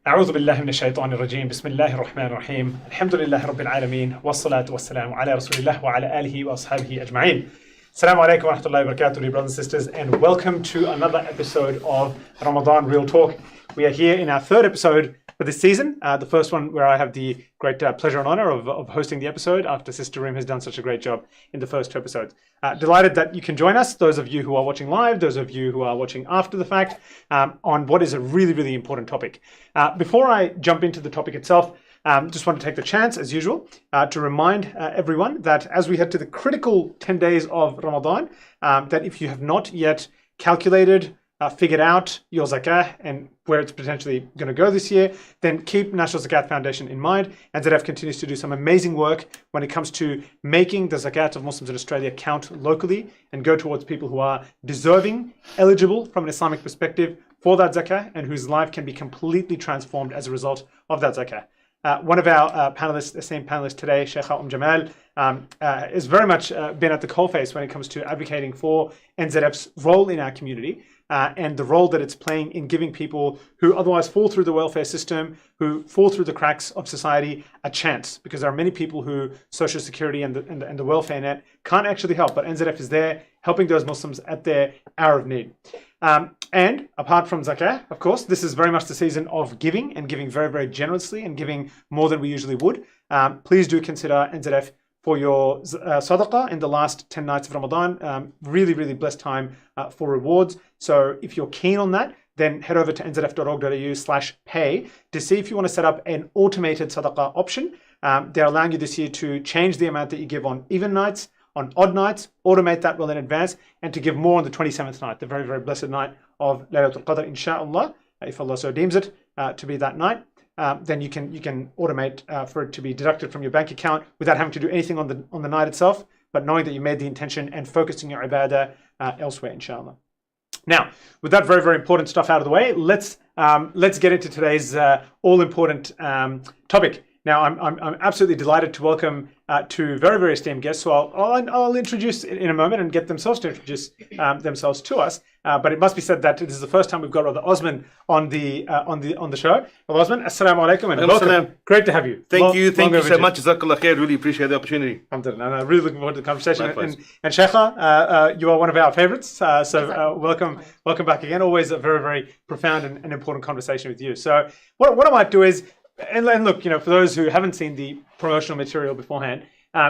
أعوذ بالله من الشيطان الرجيم بسم الله الرحمن الرحيم الحمد لله رب العالمين والصلاة والسلام على رسول الله وعلى آله وأصحابه أجمعين. Assalamu alaikum wa rahmatullahi wa barakatuh, dear brothers and sisters, and welcome to another episode of Ramadan Real Talk. We are here in our third episode for this season, the first one where I have the great pleasure and honor of hosting the episode after Sister Reem has done such a great job in the first two episodes. Delighted that you can join us, those of you who are watching live, those of you who are watching after the fact, on what is a really, really important topic. Before I jump into the topic itself, just want to take the chance, as usual, to remind everyone that as we head to the critical 10 days of Ramadan, that if you have not yet calculated, figured out your zakah and where it's potentially going to go this year, then keep National Zakat Foundation in mind. NZF continues to do some amazing work when it comes to making the zakat of Muslims in Australia count locally and go towards people who are deserving, eligible from an Islamic perspective for that zakah and whose life can be completely transformed as a result of that zakah. One of our panelists, esteemed panelists today, Sheikh Jamaal, has very much been at the coalface when it comes to advocating for NZF's role in our community and the role that it's playing in giving people who otherwise fall through the welfare system, who fall through the cracks of society, a chance. Because there are many people who Social Security and the welfare net can't actually help, but NZF is there helping those Muslims at their hour of need. And apart from zakah, of course, this is very much the season of giving and giving very, very generously and giving more than we usually would. Please do consider NZF for your sadaqah in the last 10 nights of Ramadan. Really, really blessed time for rewards. So if you're keen on that, then head over to nzf.org.au/pay to see if you want to set up an automated sadaqah option. They're allowing you this year to change the amount that you give on even nights, on odd nights, automate that well in advance, and to give more on the 27th night, the very, very blessed night of Laylatul Qadr, inshaAllah, if Allah so deems it to be that night. Then you can automate for it to be deducted from your bank account without having to do anything on the night itself, but knowing that you made the intention and focusing your ibadah elsewhere, inshallah. Now, with that very, very important stuff out of the way, let's get into today's all-important topic. Now, I'm absolutely delighted to welcome two very, very esteemed guests. So I'll introduce in a moment and get themselves to introduce themselves to us. But it must be said that this is the first time we've got Brother Osman on the show. Brother Osman, assalamu alaikum and welcome. Great to have you. Thank you so much. Jazakallah khair. Really appreciate the opportunity. Alhamdulillah. I'm really looking forward to the conversation. And Sheikha, you are one of our favorites. So welcome back again. Always a very, very profound and important conversation with you. So what I might do is, and look, for those who haven't seen the promotional material beforehand,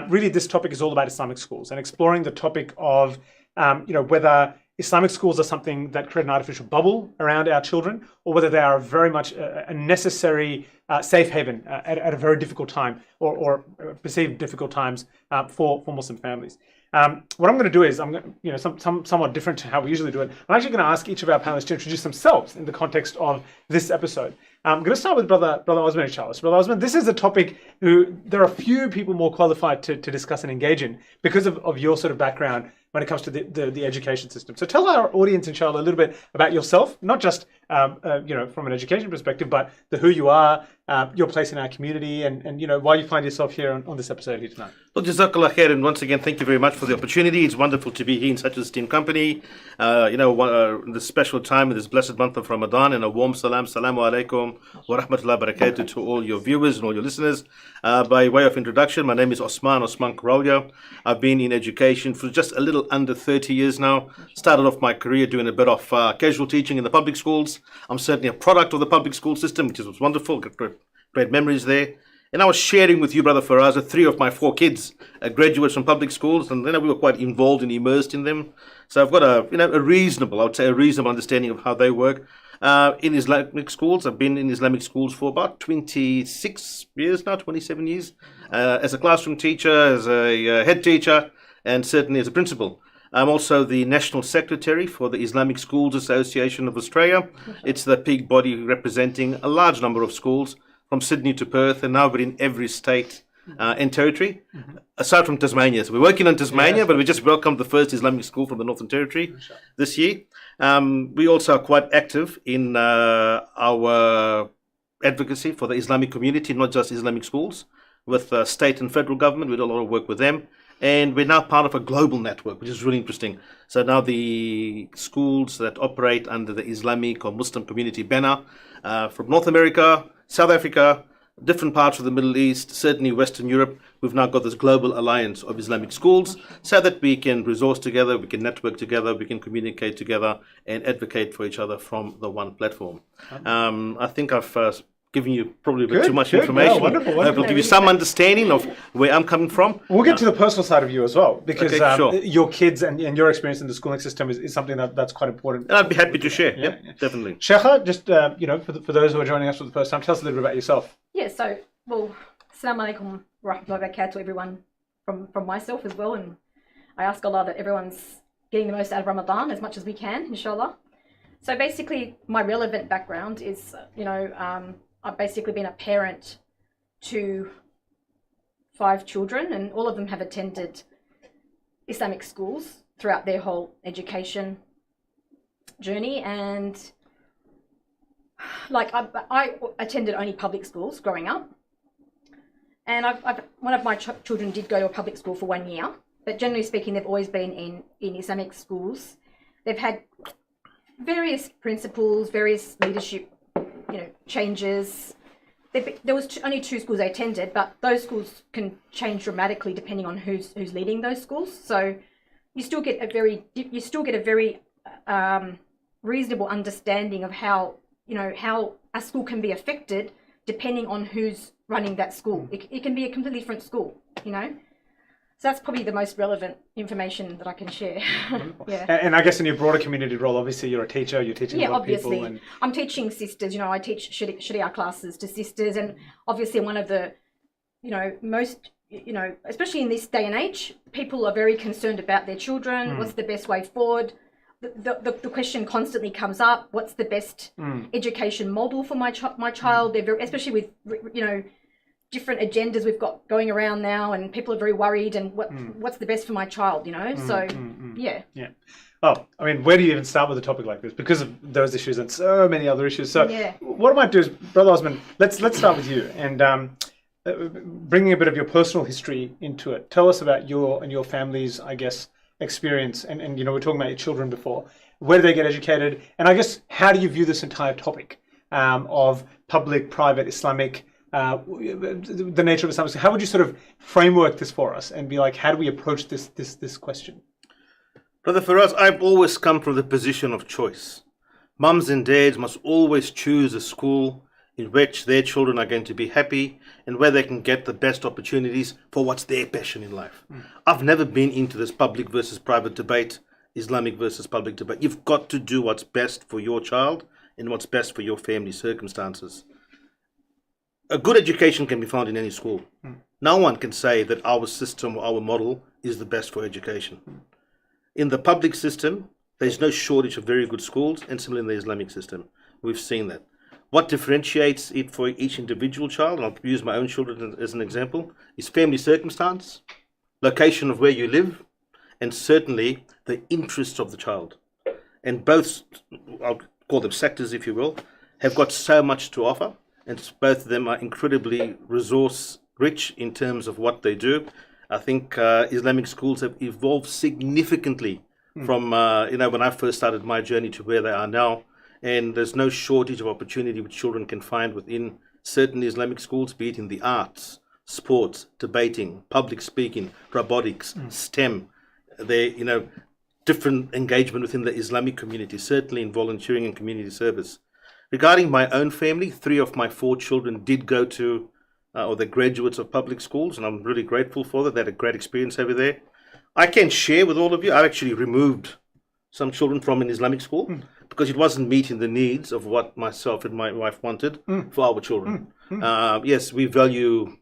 really this topic is all about Islamic schools and exploring the topic of, whether Islamic schools are something that create an artificial bubble around our children, or whether they are very much a necessary safe haven at a very difficult time or perceived difficult times for Muslim families. What I'm going to do is, somewhat different to how we usually do it. I'm actually going to ask each of our panelists to introduce themselves in the context of this episode. I'm going to start with Brother Osman, inshallah. So Brother Osman, this is a topic there are few people more qualified to discuss and engage in because of your sort of background when it comes to the education system. So tell our audience, inshallah, a little bit about yourself, not just from an education perspective, but who you are, your place in our community, and why you find yourself here on this episode here tonight. Well, Jazakallah khair, and once again, thank you very much for the opportunity. It's wonderful to be here in such a esteemed company. This special time in this blessed month of Ramadan, and a warm salamu alaikum wa rahmatullahi wa barakatuh to all your viewers and all your listeners. By way of introduction, my name is Osman Karolia. I've been in education for just a little under 30 years now. Started off my career doing a bit of casual teaching in the public schools. I'm certainly a product of the public school system, which was wonderful. Got great memories there. And I was sharing with you, Brother Faraz, 3 of my 4 kids graduates from public schools, and then we were quite involved and immersed in them. So I've got a reasonable understanding of how they work. In Islamic schools, I've been in Islamic schools for about 26 years now, 27 years, as a classroom teacher, as a head teacher, and certainly as a principal. I'm also the National Secretary for the Islamic Schools Association of Australia. It's the peak body representing a large number of schools from Sydney to Perth, and now we're in every state and territory, aside from Tasmania. So we're working on Tasmania, but we just welcomed the first Islamic school from the Northern Territory this year. We also are quite active in our advocacy for the Islamic community, not just Islamic schools, with state and federal government. We do a lot of work with them. And we're now part of a global network, which is really interesting. So now the schools that operate under the Islamic or Muslim community banner from North America, South Africa, different parts of the Middle East, certainly Western Europe, we've now got this global alliance of Islamic schools so that we can resource together, we can network together, we can communicate together and advocate for each other from the one platform. I think I've given you probably a bit too much information. Yeah, wonderful. I hope it'll give you some understanding of where I'm coming from. We'll get to the personal side of you as well, because sure. your kids and your experience in the schooling system is something that's quite important. And I'd be happy to share. Yeah, definitely. Sheikha, just for those who are joining us for the first time, tell us a little bit about yourself. Yeah, so, well, Assalamu alaikum wa rahmatullahi wa barakatuh to everyone from myself as well. And I ask Allah that everyone's getting the most out of Ramadan as much as we can, inshallah. So basically, my relevant background is, I've basically been a parent to 5 children, and all of them have attended Islamic schools throughout their whole education journey. And like I attended only public schools growing up, and one of my children did go to a public school for 1 year, but generally speaking, they've always been in Islamic schools. They've had various principles, various leadership changes. There was only 2 schools I attended, but those schools can change dramatically depending on who's leading those schools. So you still get a very reasonable understanding of how a school can be affected depending on who's running that school. It can be a completely different school, So that's probably the most relevant information that I can share. Yeah. And I guess in your broader community role, obviously you're a teacher, you're teaching a lot of people. Obviously. I'm teaching sisters, I teach Sharia classes to sisters, and obviously one of the, most, especially in this day and age, people are very concerned about their children. What's the best way forward? The question constantly comes up, what's the best education model for my child? They're very, especially with, different agendas we've got going around now, and people are very worried, and what's the best for my child, yeah. Oh, I mean, where do you even start with a topic like this, because of those issues and so many other issues? So what I might do is, Brother Osman, let's start with you, and bringing a bit of your personal history into it. Tell us about your and your family's, I guess, experience, and we're talking about your children before. Where do they get educated, and I guess how do you view this entire topic of public, private, Islamic, the nature of Islam? How would you sort of framework this for us and be like, how do we approach this question? Brother, for us, I've always come from the position of choice. Mums and dads must always choose a school in which their children are going to be happy and where they can get the best opportunities for what's their passion in life. I've never been into this public versus private debate, Islamic versus public debate. You've got to do what's best for your child and what's best for your family circumstances. A good education can be found in any school. No one can say that our system or our model is the best for education. In the public system, there's no shortage of very good schools, and similarly in the Islamic system. We've seen that. What differentiates it for each individual child, and I'll use my own children as an example, is family circumstance, location of where you live, and certainly the interests of the child. And both, I'll call them sectors if you will, have got so much to offer. And both of them are incredibly resource rich in terms of what they do. I think Islamic schools have evolved significantly from when I first started my journey to where they are now. And there's no shortage of opportunity which children can find within certain Islamic schools, be it in the arts, sports, debating, public speaking, robotics, STEM. They, different engagement within the Islamic community, certainly in volunteering and community service. Regarding my own family, 3 of my 4 children did go to, or they're graduates of public schools, and I'm really grateful for that. They had a great experience over there. I can share with all of you, I've actually removed some children from an Islamic school because it wasn't meeting the needs of what myself and my wife wanted for our children. Yes, we value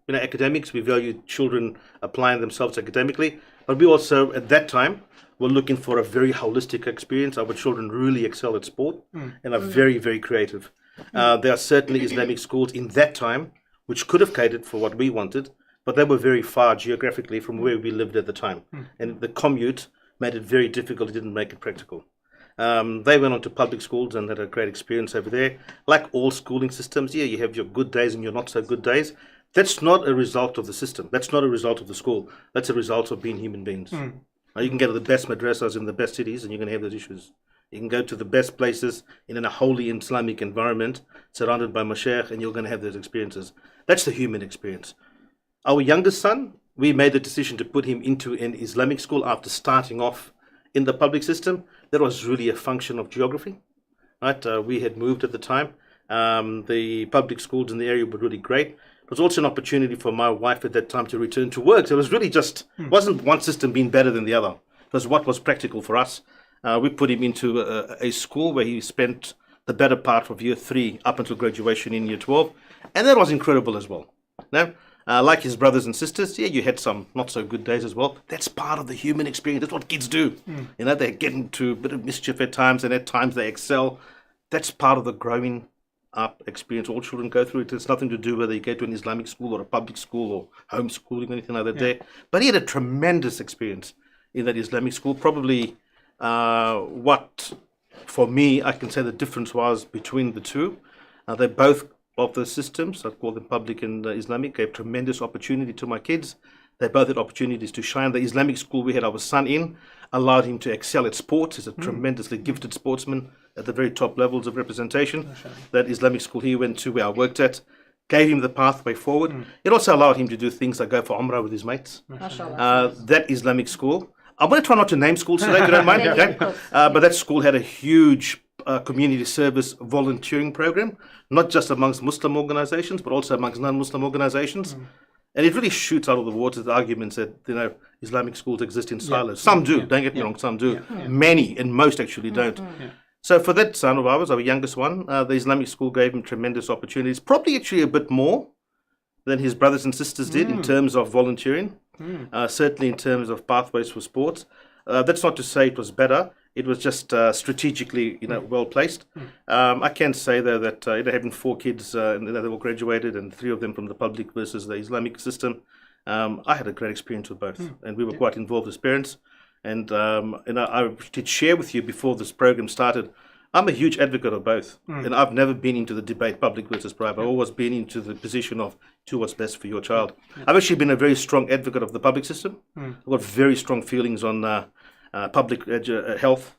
academics, we value children applying themselves academically, but we also, at that time, we're looking for a very holistic experience. Our children really excel at sport and are very, very creative. There are certainly Islamic schools in that time which could have catered for what we wanted, but they were very far geographically from where we lived at the time. And the commute made it very difficult. It didn't make it practical. They went on to public schools and had a great experience over there. Like all schooling systems, yeah, you have your good days and your not so good days. That's not a result of the system. That's not a result of the school. That's a result of being human beings. Now, you can go to the best madrasas in the best cities and you're going to have those issues. You can go to the best places in a wholly Islamic environment surrounded by mashaykh and you're going to have those experiences. That's the human experience. Our youngest son, we made the decision to put him into an Islamic school after starting off in the public system. That was really a function of geography. Right? We had moved at the time. The public schools in the area were really great. It was also an opportunity for my wife at that time to return to work. So it was really just, wasn't one system being better than the other. It was what was practical for us. We put him into a school where he spent the better part of year 3 up until graduation in year 12. And that was incredible as well. Now, like his brothers and sisters, yeah, you had some not so good days as well. That's part of the human experience. That's what kids do. You know, they get into a bit of mischief at times and at times they excel. That's part of the growing up experience all children go through. It has nothing to do whether you go to an Islamic school or a public school or homeschooling or anything like that there. But he had a tremendous experience in that Islamic school. Probably what, for me, I can say the difference was between the two. They both of the systems, I call them public and Islamic, gave tremendous opportunity to my kids. They both had opportunities to shine. The Islamic school we had our son in allowed him to excel at sports. He's a tremendously gifted sportsman at the very top levels of representation. That Islamic school he went to, where I worked at, gave him the pathway forward. It also allowed him to do things like go for Umrah with his mates. That Islamic school, I'm going to try not to name schools today, if you don't mind. But that school had a huge community service volunteering program, not just amongst Muslim organizations, but also amongst non-Muslim organizations. And it really shoots out of the water the arguments that, you know, Islamic schools exist in silos. Some do, don't get me wrong, some do. Many, and most actually don't. So for that son of ours, our youngest one, the Islamic school gave him tremendous opportunities, probably actually a bit more than his brothers and sisters did in terms of volunteering, certainly in terms of pathways for sports. That's not to say it was better. It was just strategically, you know, well placed. I can say though that having 4 kids, and they all graduated, and 3 of them from the public versus the Islamic system, I had a great experience with both, and we were quite involved as parents. And I did share with you before this program started. I'm a huge advocate of both, and I've never been into the debate public versus private. I've always been into the position of do what's best for your child. I've actually been a very strong advocate of the public system. I've got very strong feelings on public health,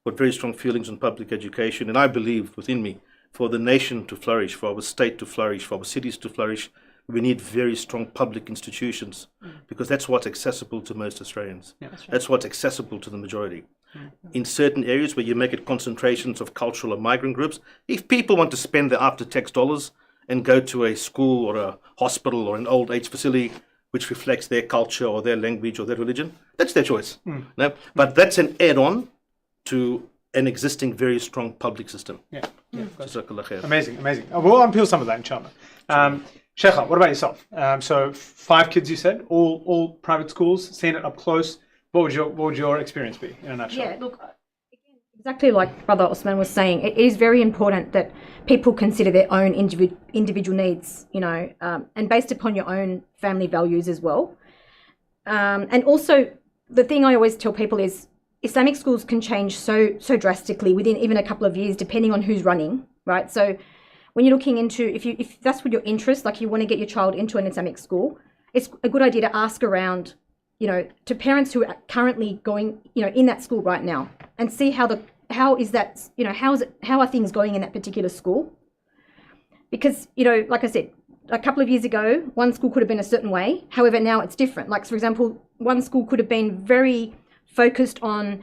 got very strong feelings on public education, and I believe within me, for the nation to flourish, for our state to flourish, for our cities to flourish, we need very strong public institutions, because that's what's accessible to most Australians. That's what's accessible to the majority. In certain areas where you make it concentrations of cultural or migrant groups, if people want to spend their after-tax dollars and go to a school or a hospital or an old age facility which reflects their culture or their language or their religion, that's their choice. No? But that's an add-on to an existing very strong public system. Jazakallah khair. Amazing. We'll unpeel some of that, inshallah. Sheikha, what about yourself? So 5 kids, you said, all private schools, seeing it up close. What would your experience be in a nutshell? Yeah, look, again, exactly like Brother Osman was saying, it is very important that people consider their own individual needs, you know, and based upon your own family values as well. And also, the thing I always tell people is Islamic schools can change so drastically within even a couple of years, depending on who's running, right? So when you're looking into, if that's what your interest, like you want to get your child into an Islamic school, it's a good idea to ask around, you know, to parents who are currently going, you know, in that school right now, and see how are things going in that particular school. Because, you know, like I said, a couple of years ago, one school could have been a certain way. However, now it's different. Like, for example, one school could have been very focused on,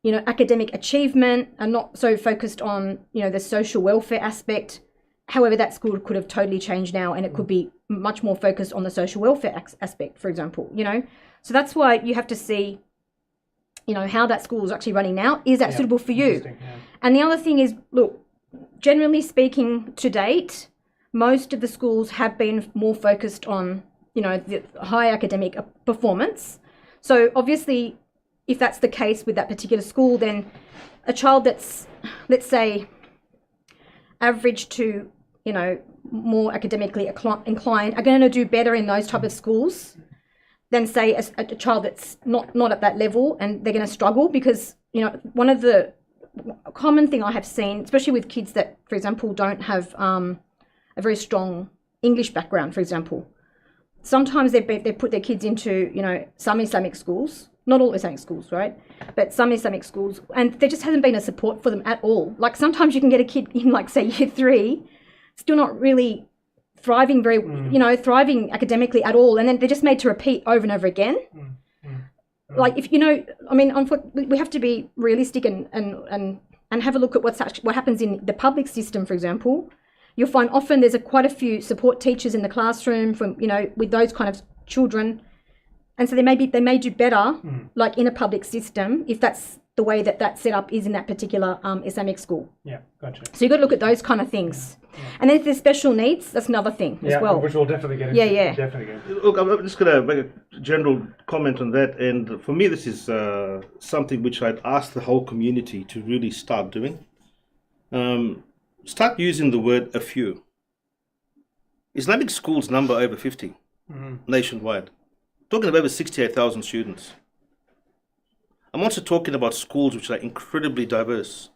you know, academic achievement and not so focused on, you know, the social welfare aspect. However, that school could have totally changed now, and it could be much more focused on the social welfare aspect, for example, you know. So that's why you have to see, you know, how that school is actually running now. Is that suitable for you? And the other thing is, look, generally speaking, to date, most of the schools have been more focused on, you know, the high academic performance. So obviously, if that's the case with that particular school, then a child that's, let's say, average to, you know, more academically inclined are going to do better in those type of schools than, say, a child that's not at that level, and they're going to struggle because, you know, one of the common thing I have seen, especially with kids that, for example, don't have a very strong English background, for example, sometimes they put their kids into, some Islamic schools, not all Islamic schools, right? But some Islamic schools, and there just hasn't been a support for them at all. Like sometimes you can get a kid in, like, say, year 3, still not really thriving thriving academically at all. And then they're just made to repeat over and over again. Like, if, we have to be realistic and have a look at what happens in the public system, for example. You'll find often there's quite a few support teachers in the classroom from, with those kind of children. And so they may do better, like in a public system, if that's the way that setup is in that particular Islamic school. Yeah, gotcha. So you've got to look at those kind of things. And then if there's special needs, that's another thing as well. Which we'll definitely get into. Yeah. Definitely get into. Look, I'm just going to make a general comment on that. And for me, this is something which I'd ask the whole community to really start doing. Start using the word a few. Islamic schools number over 50 nationwide. Talking about over 68,000 students. I'm also talking about schools which are incredibly diverse.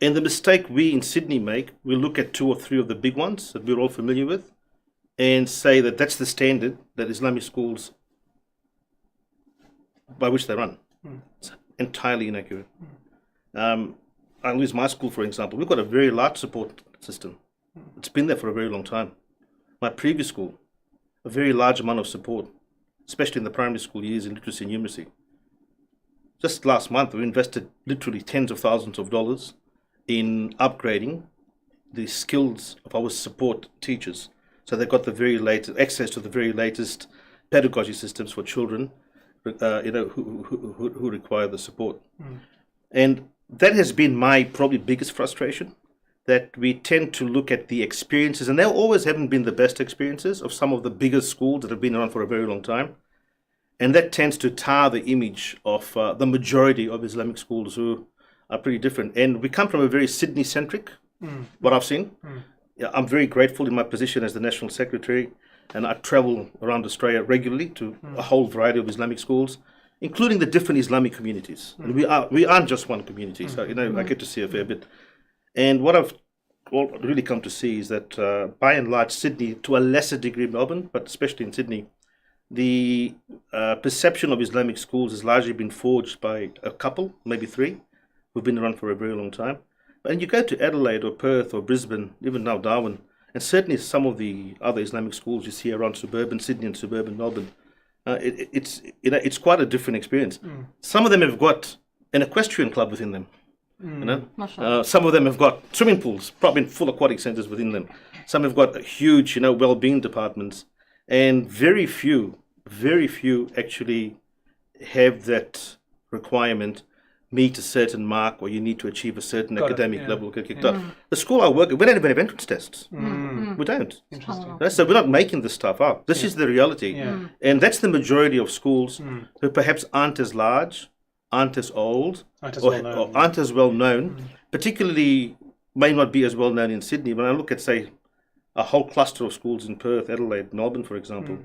And the mistake we in Sydney make, we look at 2 or 3 of the big ones that we're all familiar with and say that that's the standard that Islamic schools by which they run. It's entirely inaccurate. I'll use my school, for example. We've got a very large support system. It's been there for a very long time. My previous school, a very large amount of support, especially in the primary school years in literacy and numeracy. Just last month, we invested literally tens of thousands of dollars in upgrading the skills of our support teachers. So they've got the very latest access to the very latest pedagogy systems for children, who require the support. And that has been my probably biggest frustration, that we tend to look at the experiences, and they always haven't been the best experiences of some of the biggest schools that have been around for a very long time. And that tends to tar the image of the majority of Islamic schools who are pretty different. And we come from a very Sydney-centric, what I've seen. Yeah, I'm very grateful in my position as the National Secretary, and I travel around Australia regularly to a whole variety of Islamic schools, including the different Islamic communities. And we aren't just one community, so I get to see a fair bit. And what I've really come to see is that by and large Sydney, to a lesser degree Melbourne, but especially in Sydney, the perception of Islamic schools has largely been forged by a couple, maybe 3, who've been around for a very long time. And you go to Adelaide or Perth or Brisbane, even now Darwin, and certainly some of the other Islamic schools you see around suburban Sydney and suburban Melbourne, it's quite a different experience. Some of them have got an equestrian club within them. Some of them have got swimming pools, probably full aquatic centres within them. Some have got huge, well-being departments, and very few actually have that requirement. Meet a certain mark, or you need to achieve a certain academic level. The school I work at, we don't even have entrance tests. We don't. So we're not making this stuff up. This is the reality. And that's the majority of schools who perhaps aren't as large, aren't as old, or aren't as well known, particularly may not be as well known in Sydney. When I look at, say, a whole cluster of schools in Perth, Adelaide, Melbourne, for example,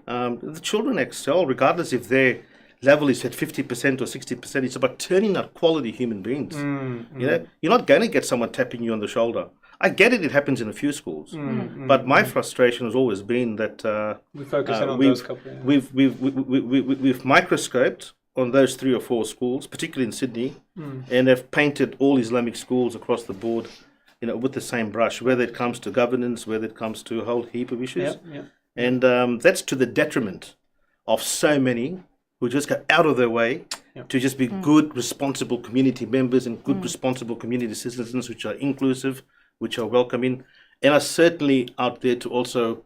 the children excel regardless if their level is at 50% or 60%. It's about turning out quality human beings. You're not going to get someone tapping you on the shoulder. I get it happens in a few schools, but my frustration has always been that we focus in on those couple. We've microscoped on those 3 or 4 schools, particularly in Sydney, and have painted all Islamic schools across the board, with the same brush, whether it comes to governance, whether it comes to a whole heap of issues. And that's to the detriment of so many who just go out of their way to just be good, responsible community members and good, responsible community citizens, which are inclusive, which are welcoming, and are certainly out there to also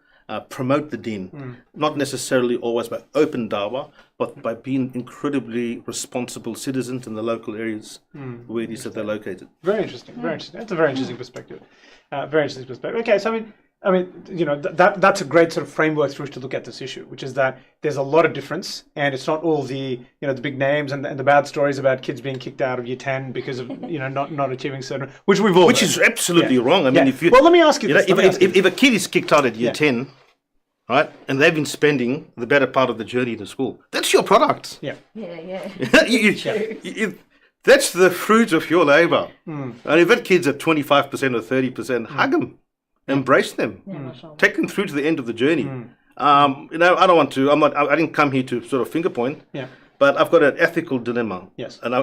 promote the deen, not necessarily always by open dawah, but by being incredibly responsible citizens in the local areas where it is that they're located. Very interesting. Very interesting. That's a very interesting perspective. Very interesting perspective. Okay, so I mean, that's a great sort of framework through which to look at this issue, which is that there's a lot of difference, and it's not all the the big names and the bad stories about kids being kicked out of year 10 because of not achieving certain, which we've all is absolutely wrong. I mean, if you let me ask you this. If a kid is kicked out at year 10, right, and they've been spending the better part of the journey to school, that's your product. That's the fruit of your labour. And if that kid's at 25% or 30%, hug them. Embrace them. Take them through to the end of the journey. I don't want to. I didn't come here to sort of finger point. Yeah. But I've got an ethical dilemma. Yes. And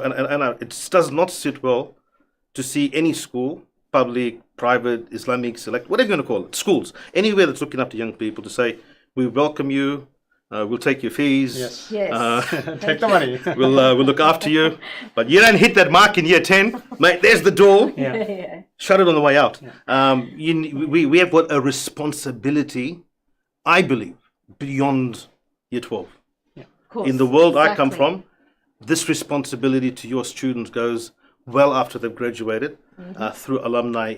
it does not sit well to see any school, public, private, Islamic, select, whatever you want to call it, schools, anywhere that's looking after young people, to say, we welcome you, we'll take your fees. Yes. Yes. Take the money. We'll look after you. But you don't hit that mark in year 10, mate, there's the door. Yeah. Yeah. Shut it on the way out. We have got a responsibility, I believe, beyond year 12. Of course. In the world I come Exactly. from, this responsibility to your students goes well after they've graduated, through alumni,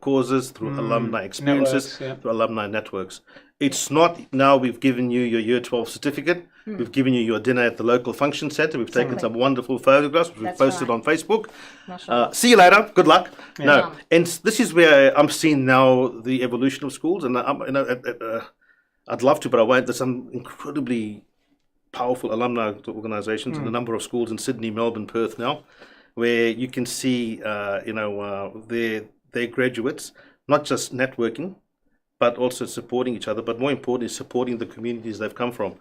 causes, through alumni experiences, Networks, yeah. through alumni networks. It's not now we've given you your year 12 certificate, we've given you your dinner at the local function centre, we've taken some wonderful photographs, which we've That's posted right. on Facebook. Mashallah. See you later. Good luck. Yeah. No, and this is where I'm seeing now the evolution of schools, and I'd love to, but I won't. There's some incredibly powerful alumni organisations and a number of schools in Sydney, Melbourne, Perth now, where you can see, their graduates not just networking, but also supporting each other, but more importantly, supporting the communities they've come from.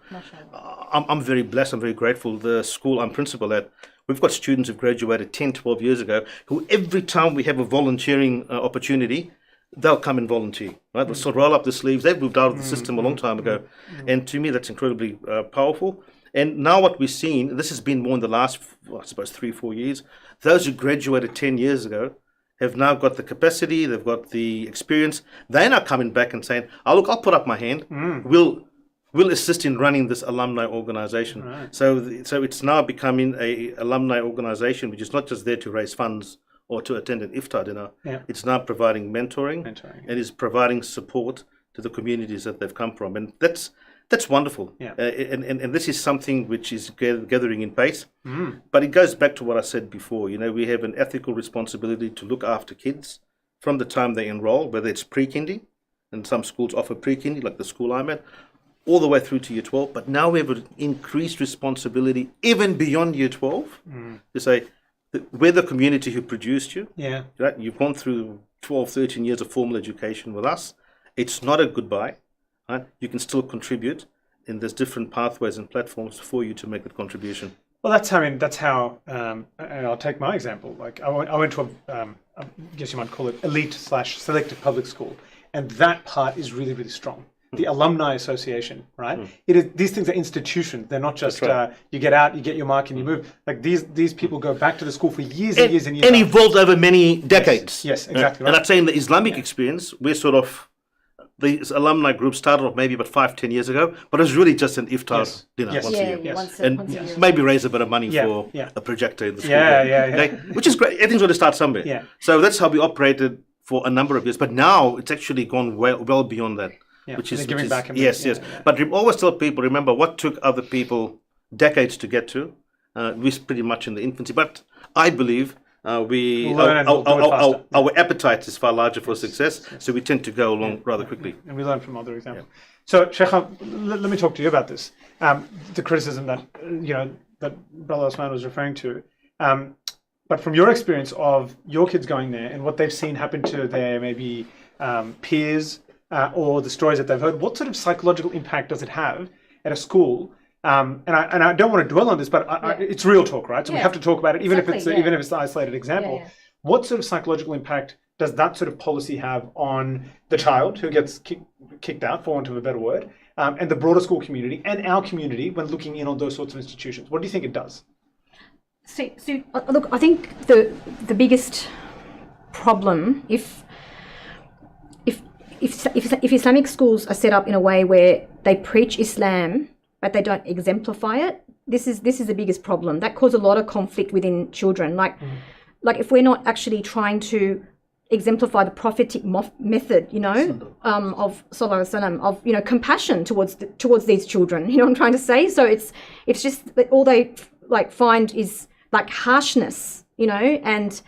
I'm very blessed. I'm very grateful. The school I'm principal at, we've got students who've graduated 10, 12 years ago, who every time we have a volunteering opportunity, they'll come and volunteer, right? They'll sort of roll up the sleeves. They've moved out of the system a long time ago. And to me, that's incredibly powerful. And now what we're seeing, this has been more in the last, I suppose, 3-4 years, those who graduated 10 years ago have now got the capacity, they've got the experience. They're now coming back and saying, oh, look, I'll put up my hand. We'll assist in running this alumni organization. Right. So it's now becoming a alumni organization, which is not just there to raise funds or to attend an iftar dinner. Yeah. It's now providing mentoring, and is providing support to the communities that they've come from. And that's wonderful. Yeah. And this is something which is gathering in pace. But it goes back to what I said before. We have an ethical responsibility to look after kids from the time they enroll, whether it's pre-kindy, and some schools offer pre-kindy, like the school I'm at, all the way through to year 12. But now we have an increased responsibility, even beyond year 12, to say, we're the community who produced you. Yeah. Right? You've gone through 12, 13 years of formal education with us. It's not a goodbye. Right? You can still contribute, and there's different pathways and platforms for you to make that contribution. Well, that's how. And I'll take my example. Like I went to I guess you might call it elite/selective public school, and that part is really, really strong. The alumni association, right? It is, these things are institutions. They're not just right. You get out, you get your mark, and you move. Like these people go back to the school for years and years and years. And evolved over many decades. Yes, exactly. And Right. I'd say in the Islamic experience, we're sort of, the alumni group started off maybe about 5-10 years ago, but it was really just an iftar dinner Yes. once a year. Yes. Once And a year. maybe raise a bit of money for Yeah. a projector in the school. Yeah. Okay? Which is great. Everything's got to start somewhere. Yeah. So that's how we operated for a number of years. But now it's actually gone well beyond that. Yeah, Which and is they're giving back a bit. yes. Yeah. But always tell people, remember what took other people decades to get to. We're pretty much in the infancy. But I believe We'll learn and we'll do it faster. our appetite is far larger for success, so we tend to go along rather quickly. And we learn from other examples. So, Sheikh, let me talk to you about this. The criticism that that Brother Osman was referring to. But from your experience of your kids going there and what they've seen happen to their maybe peers or the stories that they've heard, what sort of psychological impact does it have at a school? And I don't want to dwell on this, but it's real talk, right? So we have to talk about it, even if it's an isolated example. Yeah. What sort of psychological impact does that sort of policy have on the child who gets kicked out, for want of a better word, and the broader school community and our community when looking in on those sorts of institutions? What do you think it does? So look, I think the biggest problem if Islamic schools are set up in a way where they preach Islam but they don't exemplify it, this is the biggest problem. That causes a lot of conflict within children. Like if we're not actually trying to exemplify the prophetic method, of Sallallahu Alaihi Wasallam, of compassion towards these children. You know what I'm trying to say? So it's just that all they find is like harshness, and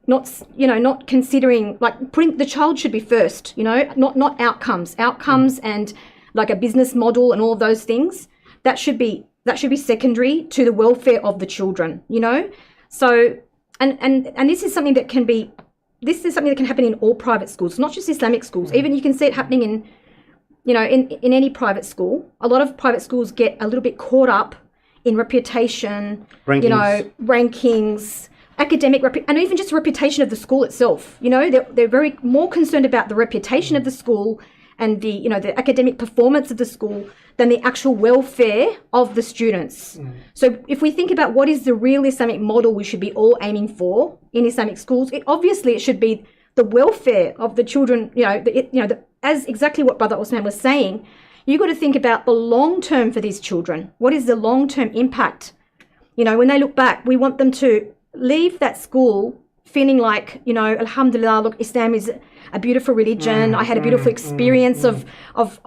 not considering, putting the child should be first, not outcomes and like a business model and all of those things. That should be secondary to the welfare of the children, So and this is something that can happen in all private schools, not just Islamic schools. Even you can see it happening in you know, in any private school, a lot of private schools get a little bit caught up in reputation, Rankings. you know, rankings, academic, and even just the reputation of the school itself. You know, they're very more concerned about the reputation of the school and the, you know, the academic performance of the school than the actual welfare of the students. So if we think about what is the real Islamic model we should be all aiming for in Islamic schools, obviously it should be the welfare of the children, you know, as exactly what Brother Osman was saying. You got to think about the long term for these children. What is the long term impact? You know, when they look back, we want them to leave that school feeling like, you know, alhamdulillah, look, Islam is a beautiful religion. I had a beautiful experience of,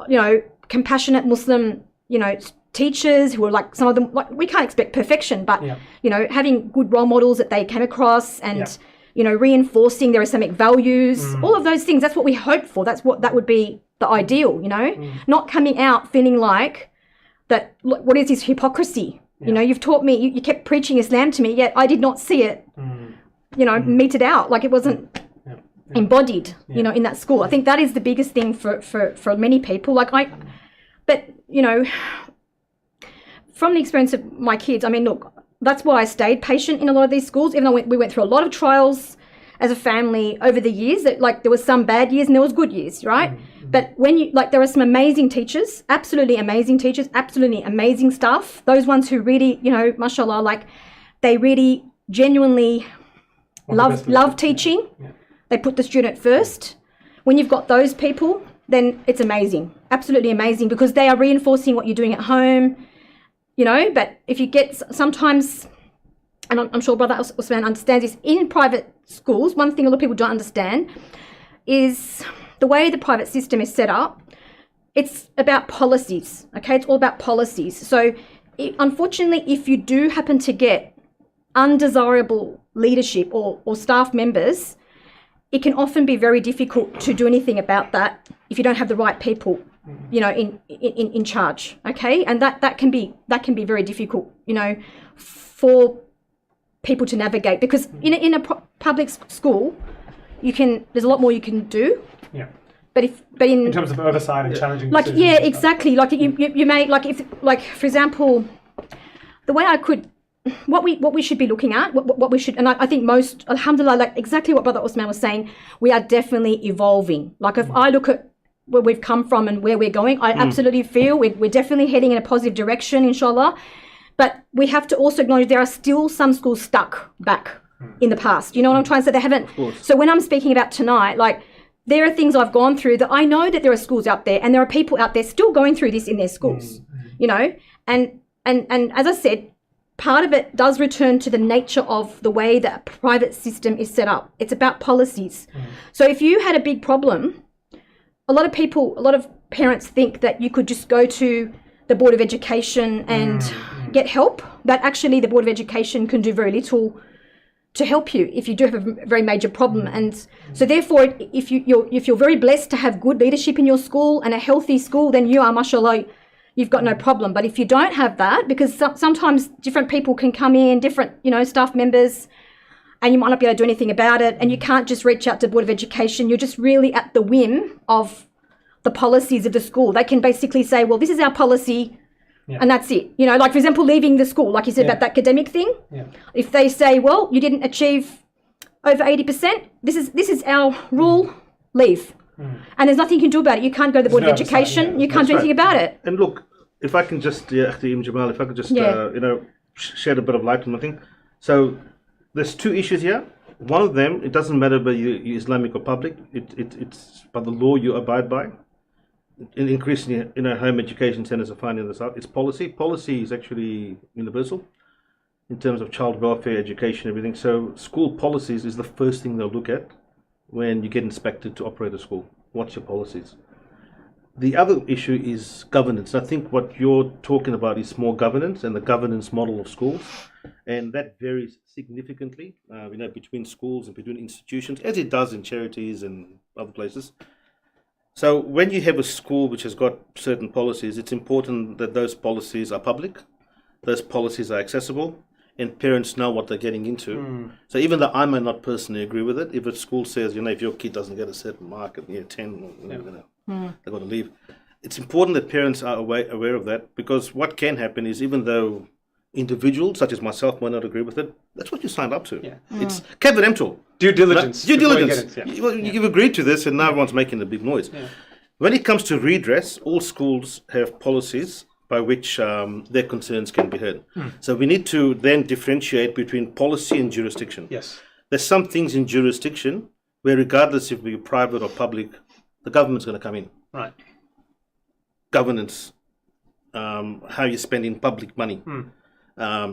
you know, compassionate Muslim, you know, teachers who are like, some of them, like, we can't expect perfection, but, you know, having good role models that they came across and, you know, reinforcing their Islamic values, all of those things. That's what we hope for. That would be the ideal, you know, not coming out feeling like that, what is this hypocrisy? You know, you've taught me, you kept preaching Islam to me, yet I did not see it, you know, meted out. Like it wasn't embodied, you know, in that school. I think that is the biggest thing for many people. But, you know, from the experience of my kids, I mean, look, that's why I stayed patient in a lot of these schools, even though we went through a lot of trials as a family over the years. That, like, there was some bad years and there was good years, right? But when you, like, there are some amazing teachers, absolutely amazing teachers, absolutely amazing staff. Those ones who really, you know, mashallah, like, they really genuinely love teaching. They put the student first. When you've got those people, then it's amazing, absolutely amazing, because they are reinforcing what you're doing at home, you know. But if you get sometimes, and I'm sure Brother Osman understands this, in private schools, one thing a lot of people don't understand is the way the private system is set up. It's about policies, okay? It's all about policies. So unfortunately, if you do happen to get undesirable leadership or staff members, it can often be very difficult to do anything about that if you don't have the right people, you know, in charge, okay? And that can be very difficult, you know, for people to navigate, because in a public school, there's a lot more you can do. Yeah. But in terms of oversight and challenging, like, yeah, exactly. Like you may, like, if, like, for example, the way I could, what we should be looking at, what we should, and I think most, alhamdulillah, like exactly what Brother Osman was saying, we are definitely evolving. Like, if I look at where we've come from and where we're going, I absolutely feel we're definitely heading in a positive direction, inshallah. But we have to also acknowledge there are still some schools stuck back in the past. You know what I'm trying to say? They haven't. So when I'm speaking about tonight, like, there are things I've gone through that I know that there are schools out there and there are people out there still going through this in their schools, you know, and as I said, part of it does return to the nature of the way that a private system is set up. It's about policies. So if you had a big problem, a lot of parents think that you could just go to the Board of Education and get help, but actually the Board of Education can do very little to help you if you do have a very major problem. And so therefore, if you're very blessed to have good leadership in your school and a healthy school, then you are, mashallah, you've got no problem. But if you don't have that, because sometimes different people can come in, different, you know, staff members, and you might not be able to do anything about it, and you can't just reach out to Board of Education. You're just really at the whim of the policies of the school. They can basically say, well, this is our policy, and that's it. You know, like, for example, leaving the school, like you said about the academic thing. If they say, well, you didn't achieve over 80%, this is our rule, leave. And there's nothing you can do about it. You can't go to the Board of Education. You can't do anything about it. And look, if I can just, Jamaal, if I could just, you know, shed a bit of light on one thing. So there's two issues here. One of them, it doesn't matter whether you're Islamic or public. It's by the law you abide by. In increasing, you know, home education centers are finding this out. It's policy. Policy is actually universal in terms of child welfare, education, everything. So school policies is the first thing they'll look at when you get inspected to operate a school. What's your policies? The other issue is governance. I think what you're talking about is more governance and the governance model of schools, and that varies significantly, you know, between schools and between institutions, as it does in charities and other places. So when you have a school which has got certain policies, it's important that those policies are public, those policies are accessible, and parents know what they're getting into. So even though I may not personally agree with it, if a school says, you know, if your kid doesn't get a certain mark at year 10, they're going to leave. it's important that parents are aware of that, because what can happen is, even though individuals such as myself might not agree with it, that's what you signed up to. Yeah. It's covenantal. Due diligence. Due before you diligence. get it, You've agreed to this, and now everyone's making a big noise. Yeah. When it comes to redress, all schools have policies by which their concerns can be heard. So we need to then differentiate between policy and jurisdiction. Yes. There's some things in jurisdiction where, regardless if we're private or public, the government's going to come in. Right. Governance, how you're spending public money,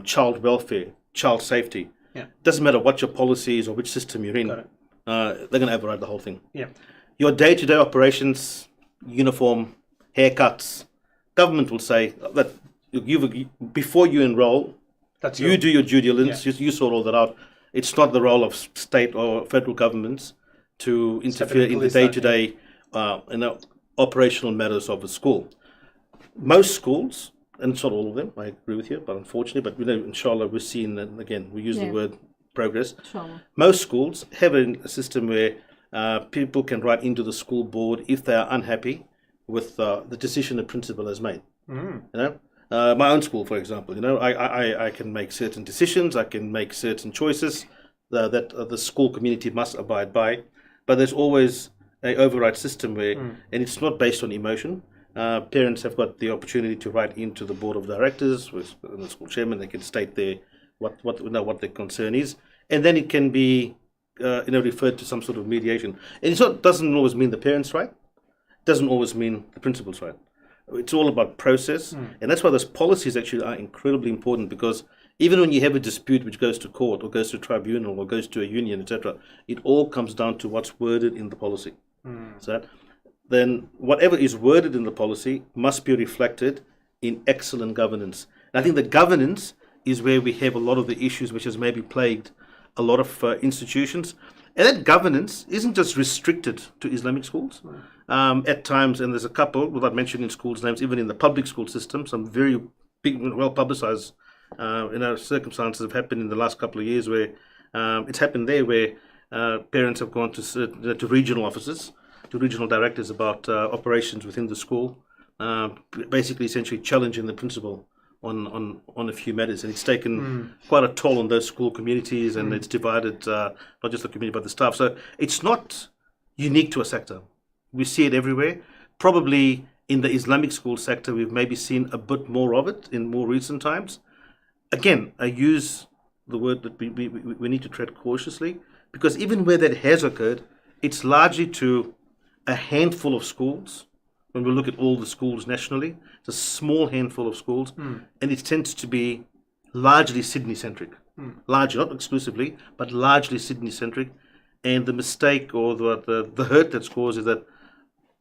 child welfare, child safety. Yeah. Doesn't matter what your policy is or which system you're in, Got it. they're going to override the whole thing. Yeah. Your day-to-day operations, uniform, haircuts, government will say that before you enroll, you do your due diligence, you sort all that out. It's not the role of state or federal governments to interfere in the day-to-day operational matters of a school. Most schools, and it's not all of them, I agree with you, but unfortunately, but inshallah, we're seeing, and again, we use the word progress. Inshallah. Most schools have a system where people can write into the school board if they are unhappy with the decision the principal has made. My own school, for example, I can make certain decisions, I can make certain choices that the school community must abide by, but there's always a override system where, and it's not based on emotion. Parents have got the opportunity to write into the board of directors with the school chairman. They can state what their concern is, and then it can be referred to some sort of mediation. And it doesn't always mean the parents' right. It doesn't always mean the principal's right. It's all about process, and that's why those policies actually are incredibly important, because even when you have a dispute which goes to court or goes to tribunal or goes to a union, etc., it all comes down to what's worded in the policy. So then whatever is worded in the policy must be reflected in excellent governance. And I think that governance is where we have a lot of the issues which has maybe plagued a lot of institutions. And that governance isn't just restricted to Islamic schools. At times, and there's a couple, without mentioning schools' names, even in the public school system, some very big, well-publicized circumstances have happened in the last couple of years where it's happened there where parents have gone to regional officers, to regional directors about operations within the school, basically essentially challenging the principal on a few matters, and it's taken quite a toll on those school communities, and it's divided not just the community but the staff. So it's not unique to a sector. We see it everywhere. Probably in the Islamic school sector, we've maybe seen a bit more of it in more recent times. Again, I use the word that we need to tread cautiously, because even where that has occurred, it's largely to a handful of schools. When we look at all the schools nationally, it's a small handful of schools, and it tends to be largely Sydney-centric. Largely, not exclusively, but largely Sydney-centric. And the mistake or the hurt that's caused is that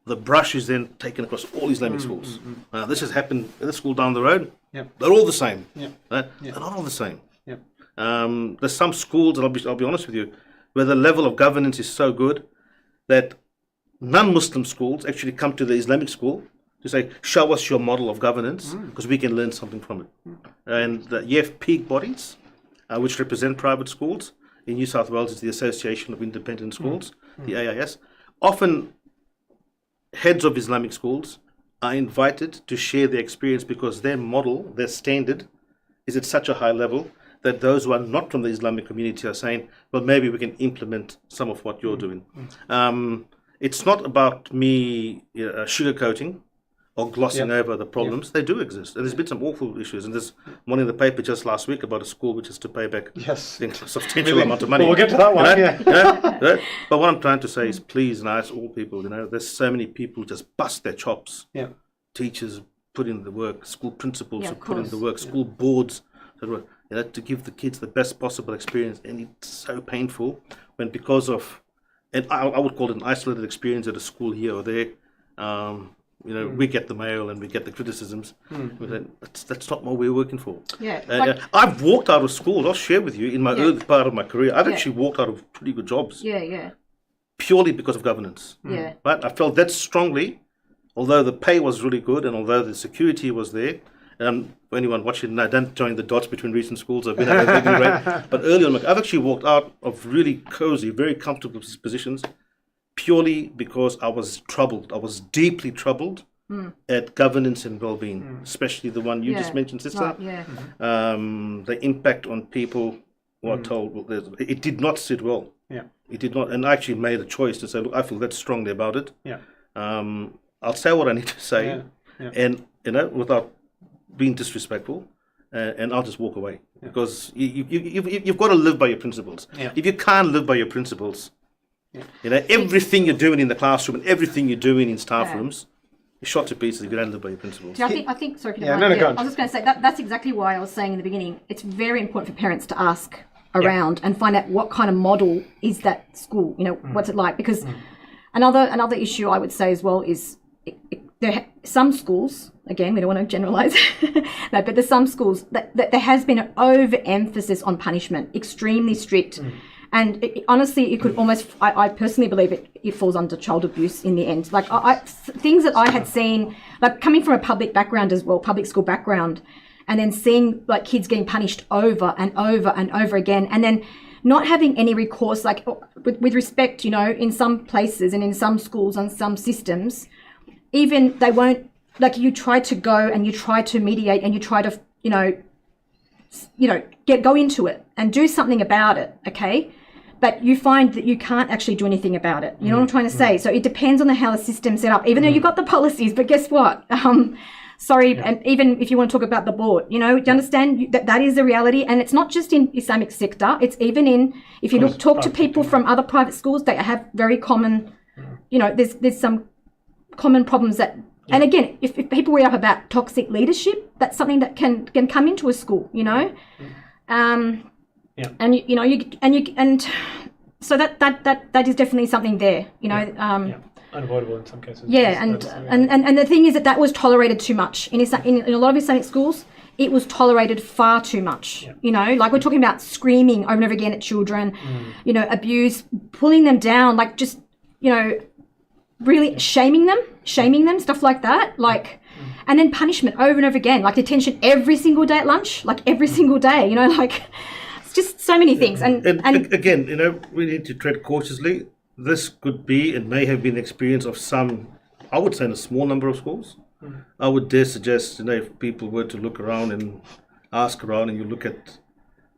the brush is then taken across all Islamic schools. This has happened in the school down the road. They're all the same. They're not all the same. There's some schools, and I'll be honest with you, where the level of governance is so good that non-Muslim schools actually come to the Islamic school to say, show us your model of governance, because we can learn something from it. And you have peak bodies, which represent private schools. In New South Wales, it's the Association of Independent Schools, the AIS. Often, heads of Islamic schools are invited to share their experience, because their model, their standard, is at such a high level that those who are not from the Islamic community are saying, well, maybe we can implement some of what you're doing. It's not about me sugarcoating or glossing over the problems. They do exist. And there's been some awful issues. And there's one in the paper just last week about a school which is to pay back a substantial amount of money. We'll get to that one, But what I'm trying to say is, please, and I ask all people, there's so many people who just bust their chops. Teachers put in the work, school principals who put in the work, school boards to give the kids the best possible experience. And it's so painful when, because of, and I would call it an isolated experience at a school here or there, we get the mail and we get the criticisms. That's not what we're working for. I've walked out of school, I'll share with you, in my early part of my career, I've actually walked out of pretty good jobs. Purely because of governance. Right? I felt that strongly, although the pay was really good and although the security was there. And for anyone watching now, don't join the dots between recent schools. I've been great. But early on, I've actually walked out of really cozy, very comfortable positions purely because I was troubled. I was deeply troubled at governance and well-being, especially the one you just mentioned, sister. Right, yeah. The impact on people who are told, well, it did not sit well. Yeah. It did not, and I actually made a choice to say, look, I feel that strongly about it. Yeah. I'll say what I need to say, and without being disrespectful, and I'll just walk away because you've got to live by your principles. Yeah. If you can't live by your principles, everything you're doing in the classroom and everything you're doing in staff rooms, you're shot to pieces if you don't live by your principles. See, I think. Sorry, if you Yeah, don't mind. go on. I was just going to say that's exactly why I was saying in the beginning. It's very important for parents to ask around and find out what kind of model is that school. What's it like? Because another issue I would say as well is some schools. Again, we don't want to generalize, no, but there's some schools that there has been an overemphasis on punishment, extremely strict. And honestly, it could almost, I personally believe it falls under child abuse in the end. Like things that I had seen, like coming from a public background as well, public school background, and then seeing like kids getting punished over and over and over again, and then not having any recourse, like with respect, in some places and in some schools and some systems, even they won't, like you try to go and you try to mediate and you try to, go into it and do something about it, okay? But you find that you can't actually do anything about it. You know what I'm trying to say? So it depends on how the system's set up, even though you've got the policies, but guess what? And even if you want to talk about the board, do you understand that is the reality? And it's not just in Islamic sector, it's even if you talk to people from other private schools, they have very common, there's some common problems that, and again, if people read up about toxic leadership, that's something that can come into a school, and so that is definitely something there, unavoidable in some cases. Yeah, and the thing is that was tolerated too much in a lot of Islamic schools. It was tolerated far too much. Like we're talking about screaming over and over again at children, abuse, pulling them down, like just really shaming them, stuff like that, like. And then punishment over and over again, like detention every single day at lunch, like every single day, like it's just so many things. And again, we need to tread cautiously. This could be and may have been the experience of some, I would say, in a small number of schools. I would dare suggest, if people were to look around and ask around and you look at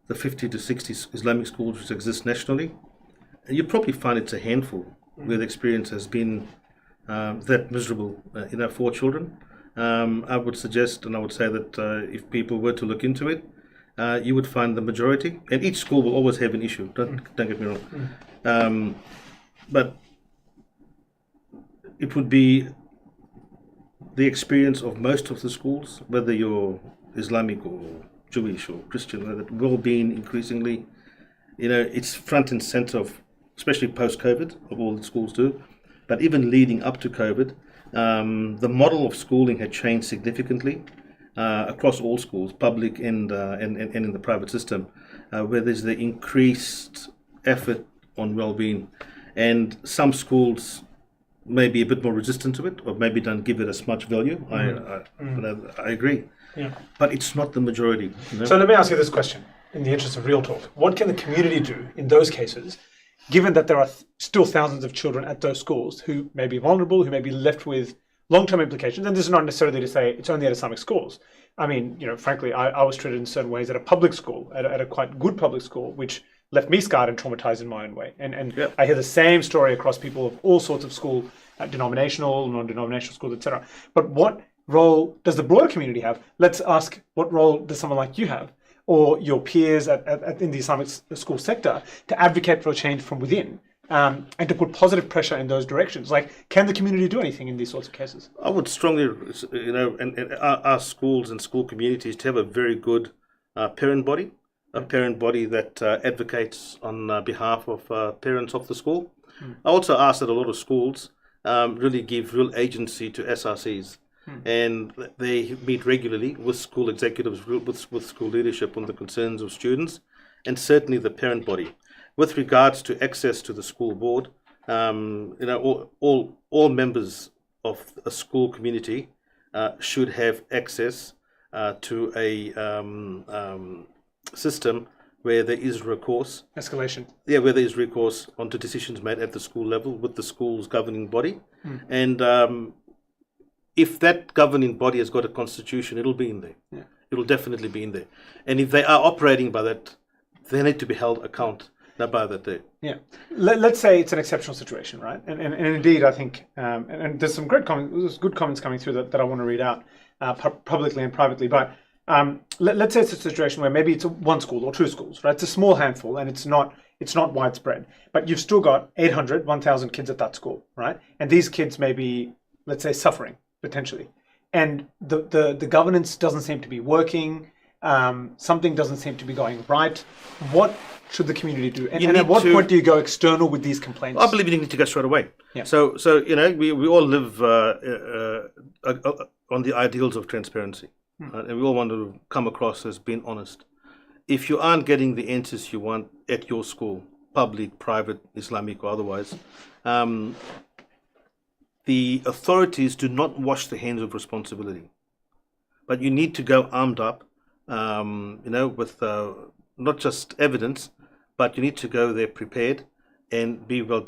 the 50 to 60 Islamic schools which exist nationally, you probably find it's a handful where the experience has been that miserable, for children. I would suggest and I would say that if people were to look into it, you would find the majority, and each school will always have an issue, don't get me wrong. But it would be the experience of most of the schools, whether you're Islamic or Jewish or Christian, that well-being increasingly, it's front and center of, especially post-COVID, of all the schools do. But even leading up to COVID, the model of schooling had changed significantly across all schools, public and in the private system, where there's the increased effort on well-being. And some schools may be a bit more resistant to it, or maybe don't give it as much value. I agree. Yeah. But it's not the majority. So let me ask you this question, in the interest of real talk. What can the community do in those cases, given that there are still thousands of children at those schools who may be vulnerable, who may be left with long-term implications? And this is not necessarily to say it's only at Islamic schools. I mean, frankly, I was treated in certain ways at a public school, at a quite good public school, which left me scarred and traumatized in my own way. And I hear the same story across people of all sorts of school, denominational, non-denominational schools, etc. But what role does the broader community have? Let's ask, what role does someone like you have, or your peers in the Islamic school sector, to advocate for a change from within, and to put positive pressure in those directions? Like, can the community do anything in these sorts of cases? I would strongly, and our schools and school communities to have a very good parent body, a parent body that advocates on behalf of parents of the school. I also ask that a lot of schools really give real agency to SRCs. And they meet regularly with school executives, with school leadership on the concerns of students, and certainly the parent body. With regards to access to the school board, all members of a school community should have access to a system where there is recourse. Escalation. Yeah, where there is recourse onto decisions made at the school level with the school's governing body. And if that governing body has got a constitution, it'll be in there. Yeah. It'll definitely be in there. And if they are operating by that, they need to be held account by that there. Yeah. Let's say it's an exceptional situation, right? And indeed, I think, and there's some great comments, there's good comments coming through that I want to read out publicly and privately. But let's say it's a situation where maybe it's one school or two schools, right? It's a small handful and it's not widespread. But you've still got 800, 1,000 kids at that school, right? And these kids may be, let's say, suffering potentially. And the governance doesn't seem to be working. Something doesn't seem to be going right. What should the community do? And at what point do you go external with these complaints? I believe you need to go straight away. Yeah. So we all live on the ideals of transparency, right? And we all want to come across as being honest. If you aren't getting the answers you want at your school, public, private, Islamic or otherwise, the authorities do not wash their hands of responsibility. But you need to go armed up, with not just evidence, but you need to go there prepared and be well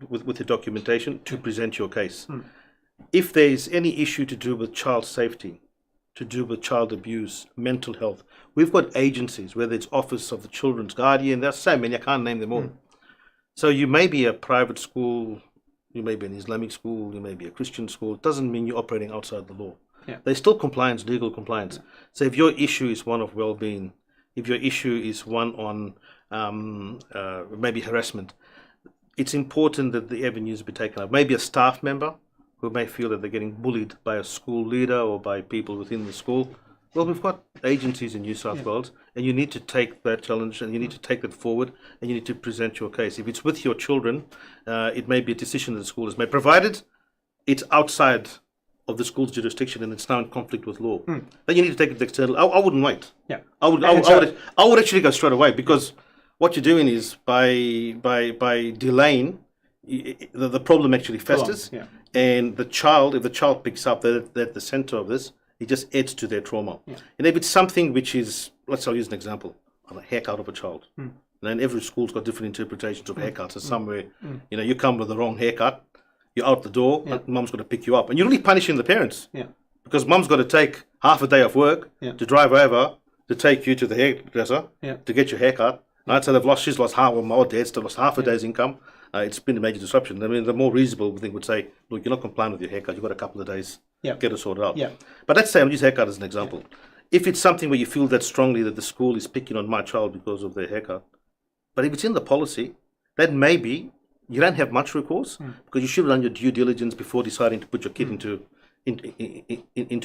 with the documentation to present your case. If there is any issue to do with child safety, to do with child abuse, mental health, we've got agencies, whether it's Office of the Children's Guardian, there's so many, I can't name them all. So you may be a private school, you may be an Islamic school, you may be a Christian school. It doesn't mean you're operating outside the law. Yeah. There's still compliance, legal compliance. So if your issue is one of well-being, if your issue is one on maybe harassment, it's important that the avenues be taken up. Maybe a staff member who may feel that they're getting bullied by a school leader or by people within the school. Well, we've got agencies in New South Wales, and you need to take that challenge and you need to take that forward and you need to present your case. If it's with your children, it may be a decision that the school has made, provided it's outside of the school's jurisdiction and it's now in conflict with law. Then you need to take it to external. I wouldn't wait. Yeah. I would actually go straight away, because what you're doing is by delaying, the problem actually festers. Yeah. And if the child picks up that they're at the center of this, it just adds to their trauma. Yeah. And if it's something which is, I'll use an example of a haircut of a child. And every school's got different interpretations of haircuts. So somewhere, you come with the wrong haircut, you're out the door, and mum's got to pick you up. And you're really punishing the parents. Yeah. Because mum's got to take half a day off work to drive over to take you to the hairdresser to get your haircut. Right? So she's lost half, or dad's still lost half a day's income. It's been a major disruption. I mean, the more reasonable thing would say, look, you're not complying with your haircut. You've got a couple of days. Get it sorted out. Yeah. But let's say I'm using haircut as an example. If it's something where you feel that strongly that the school is picking on my child because of their haircut, but if it's in the policy, then maybe you don't have much recourse, because you should have done your due diligence before deciding to put your kid into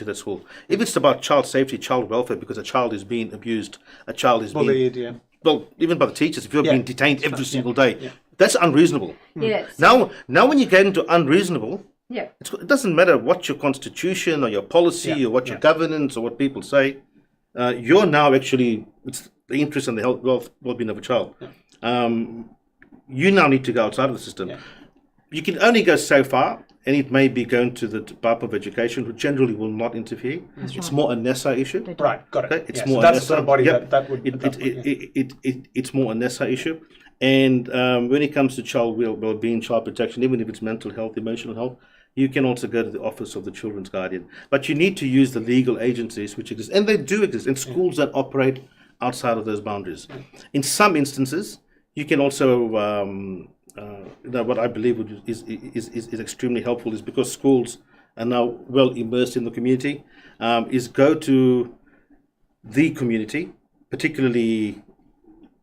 the school. If it's about child safety, child welfare, because a child is being abused, a child is bullied, well, even by the teachers, if you're being detained every single day, that's unreasonable. Yes. Now when you get into unreasonable, it doesn't matter what your constitution or your policy or what your governance or what people say. You're now actually, it's the interest and the health, well-being of a child. You now need to go outside of the system. You can only go so far, and it may be going to the Department of Education, who generally will not interfere. It's more a NESA issue. Right, got it. Okay? It's so more that's the sort of body that would... It's more a NESA issue. And when it comes to child well-being, child protection, even if it's mental health, emotional health, you can also go to the Office of the Children's Guardian. But you need to use the legal agencies which exist, and they do exist, in schools that operate outside of those boundaries. In some instances, you can also, what I believe is extremely helpful is, because schools are now well immersed in the community, is go to the community, particularly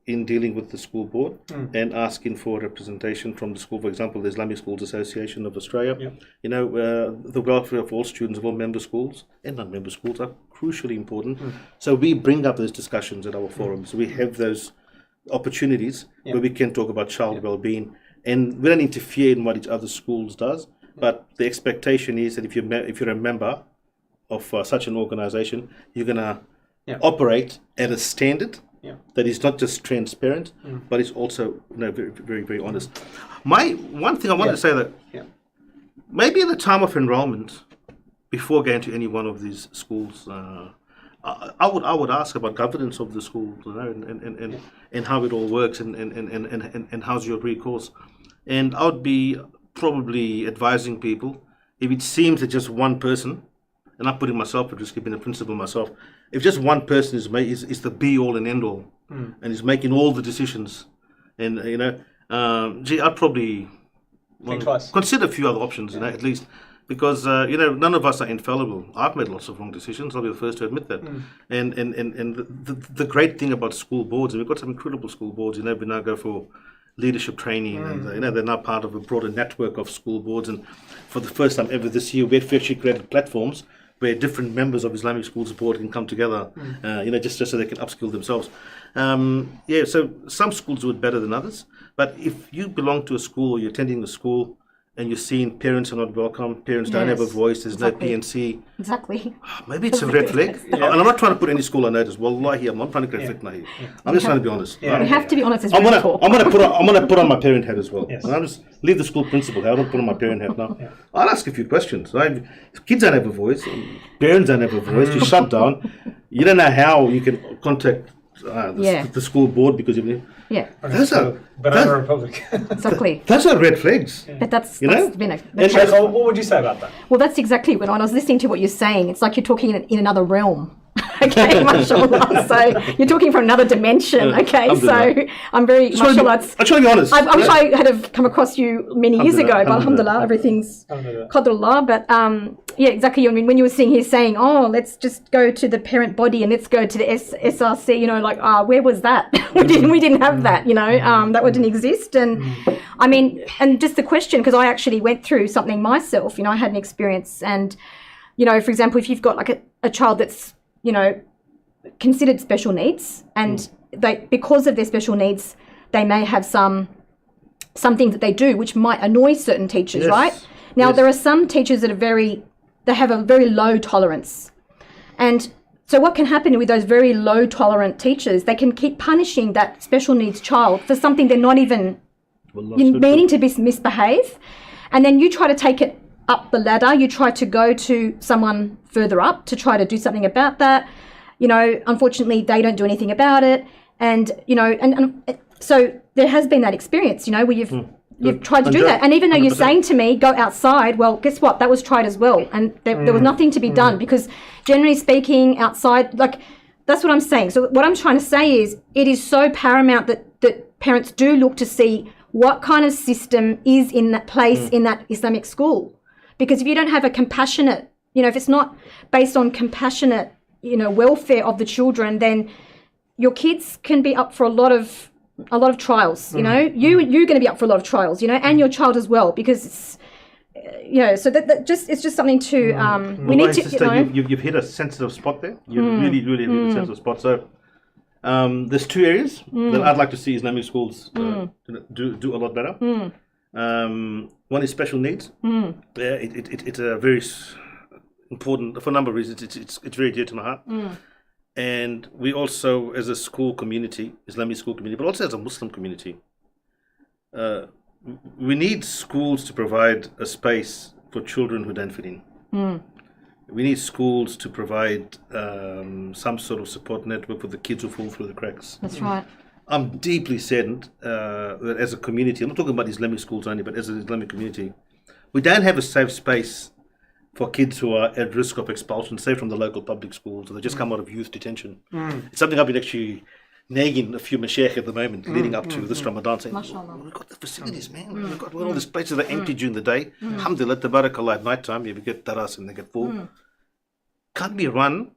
in dealing with the school board, and asking for representation from the school. For example, the Islamic Schools Association of Australia. The welfare of all students of all member schools and non-member schools are crucially important. So we bring up those discussions at our forums. We have those opportunities where we can talk about child well-being, and we don't interfere in what each other schools does. But the expectation is that if you're a member of such an organisation, you're going to operate at a standard that is not just transparent, but is also very, very, very honest. One thing I wanted to say that maybe at the time of enrolment, before going to any one of these schools, I would ask about governance of the school, and how it all works, and how's your recourse. And I would be probably advising people, if it seems that just one person and I'm putting myself at risk, being a principal myself. If just one person is the be all and end all, and is making all the decisions, and I'd probably Think twice. consider a few other options, at least. Because none of us are infallible. I've made lots of wrong decisions. I'll be the first to admit that. And the great thing about school boards, and we've got some incredible school boards. We now go for leadership training, and they're now part of a broader network of school boards. And for the first time ever this year, we've actually created platforms where different members of Islamic Schools Board can come together, just so they can upskill themselves. So some schools do it better than others. But if you belong to a school or you're attending a school, and you're seeing parents are not welcome, parents don't have a voice, there's no PNC. Exactly. Maybe it's a red flag. And I'm not trying to put any school on notice. Wallahi, I'm not trying to create fitna here. I'm just trying to be honest. We have to be honest. I'm gonna put on my parent hat as well. Yes. And I'll just leave the school principal. I don't put on my parent hat now. I'll ask a few questions. Right? Kids don't have a voice. Parents don't have a voice. You shut down. You don't know how you can contact the school board because you. Yeah. Those are Banana Republic. Exactly. Those are red flags. But that's been What would you say about that? well, that's exactly when I was listening to what you're saying. It's like you're talking in another realm. Okay, mashallah. So you're talking from another dimension. Okay, so I'm very mashallah. I'm trying to be honest. I wish I had have come across you many years ago, but alhamdulillah, everything's qadrullah. But exactly. I mean, when you were sitting here saying, "Oh, let's just go to the parent body and let's go to the SRC," where was that? we didn't have that. That didn't exist. And I mean, and just the question, because I actually went through something myself. I had an experience, and for example, if you've got like a child that's considered special needs, and because of their special needs, they may have some things that they do which might annoy certain teachers, right? Now, there are some teachers that they have a very low tolerance. And so what can happen with those very low tolerant teachers, they can keep punishing that special needs child for something they're not even meaning to misbehave. And then you try to take it up the ladder, you try to go to someone further up to try to do something about that. Unfortunately, they don't do anything about it. And, and so there has been that experience, where you've tried to do that. And even though you're 100%. Saying to me, go outside, well, guess what? That was tried as well. And there was nothing to be done, because generally speaking, outside, that's what I'm saying. So what I'm trying to say is it is so paramount that parents do look to see what kind of system is in that place in that Islamic school. Because if you don't have a compassionate, if it's not based on compassionate, welfare of the children, then your kids can be up for a lot of trials. You're going to be up for a lot of trials, and your child as well, because it's, so it's just something to we need to. You've hit a sensitive spot there. You really hit a sensitive spot. So there's two areas that I'd like to see Islamic schools do a lot better. One is special needs. It's a very important, for a number of reasons. It's very dear to my heart. And we also, as a school community, Islamic school community, but also as a Muslim community, we need schools to provide a space for children who don't fit in. We need schools to provide some sort of support network for the kids who fall through the cracks. That's right. I'm deeply saddened that as a community, I'm not talking about Islamic schools only, but as an Islamic community, we don't have a safe space for kids who are at risk of expulsion, say from the local public schools, or they just come out of youth detention. It's something I've been actually nagging a few mashaykh at the moment, leading up to this Ramadan, saying, we've got the facilities, man. We've got all these places that are empty during the day. Alhamdulillah, tabarakallah, at night time, you get taras and they get full. Can't we run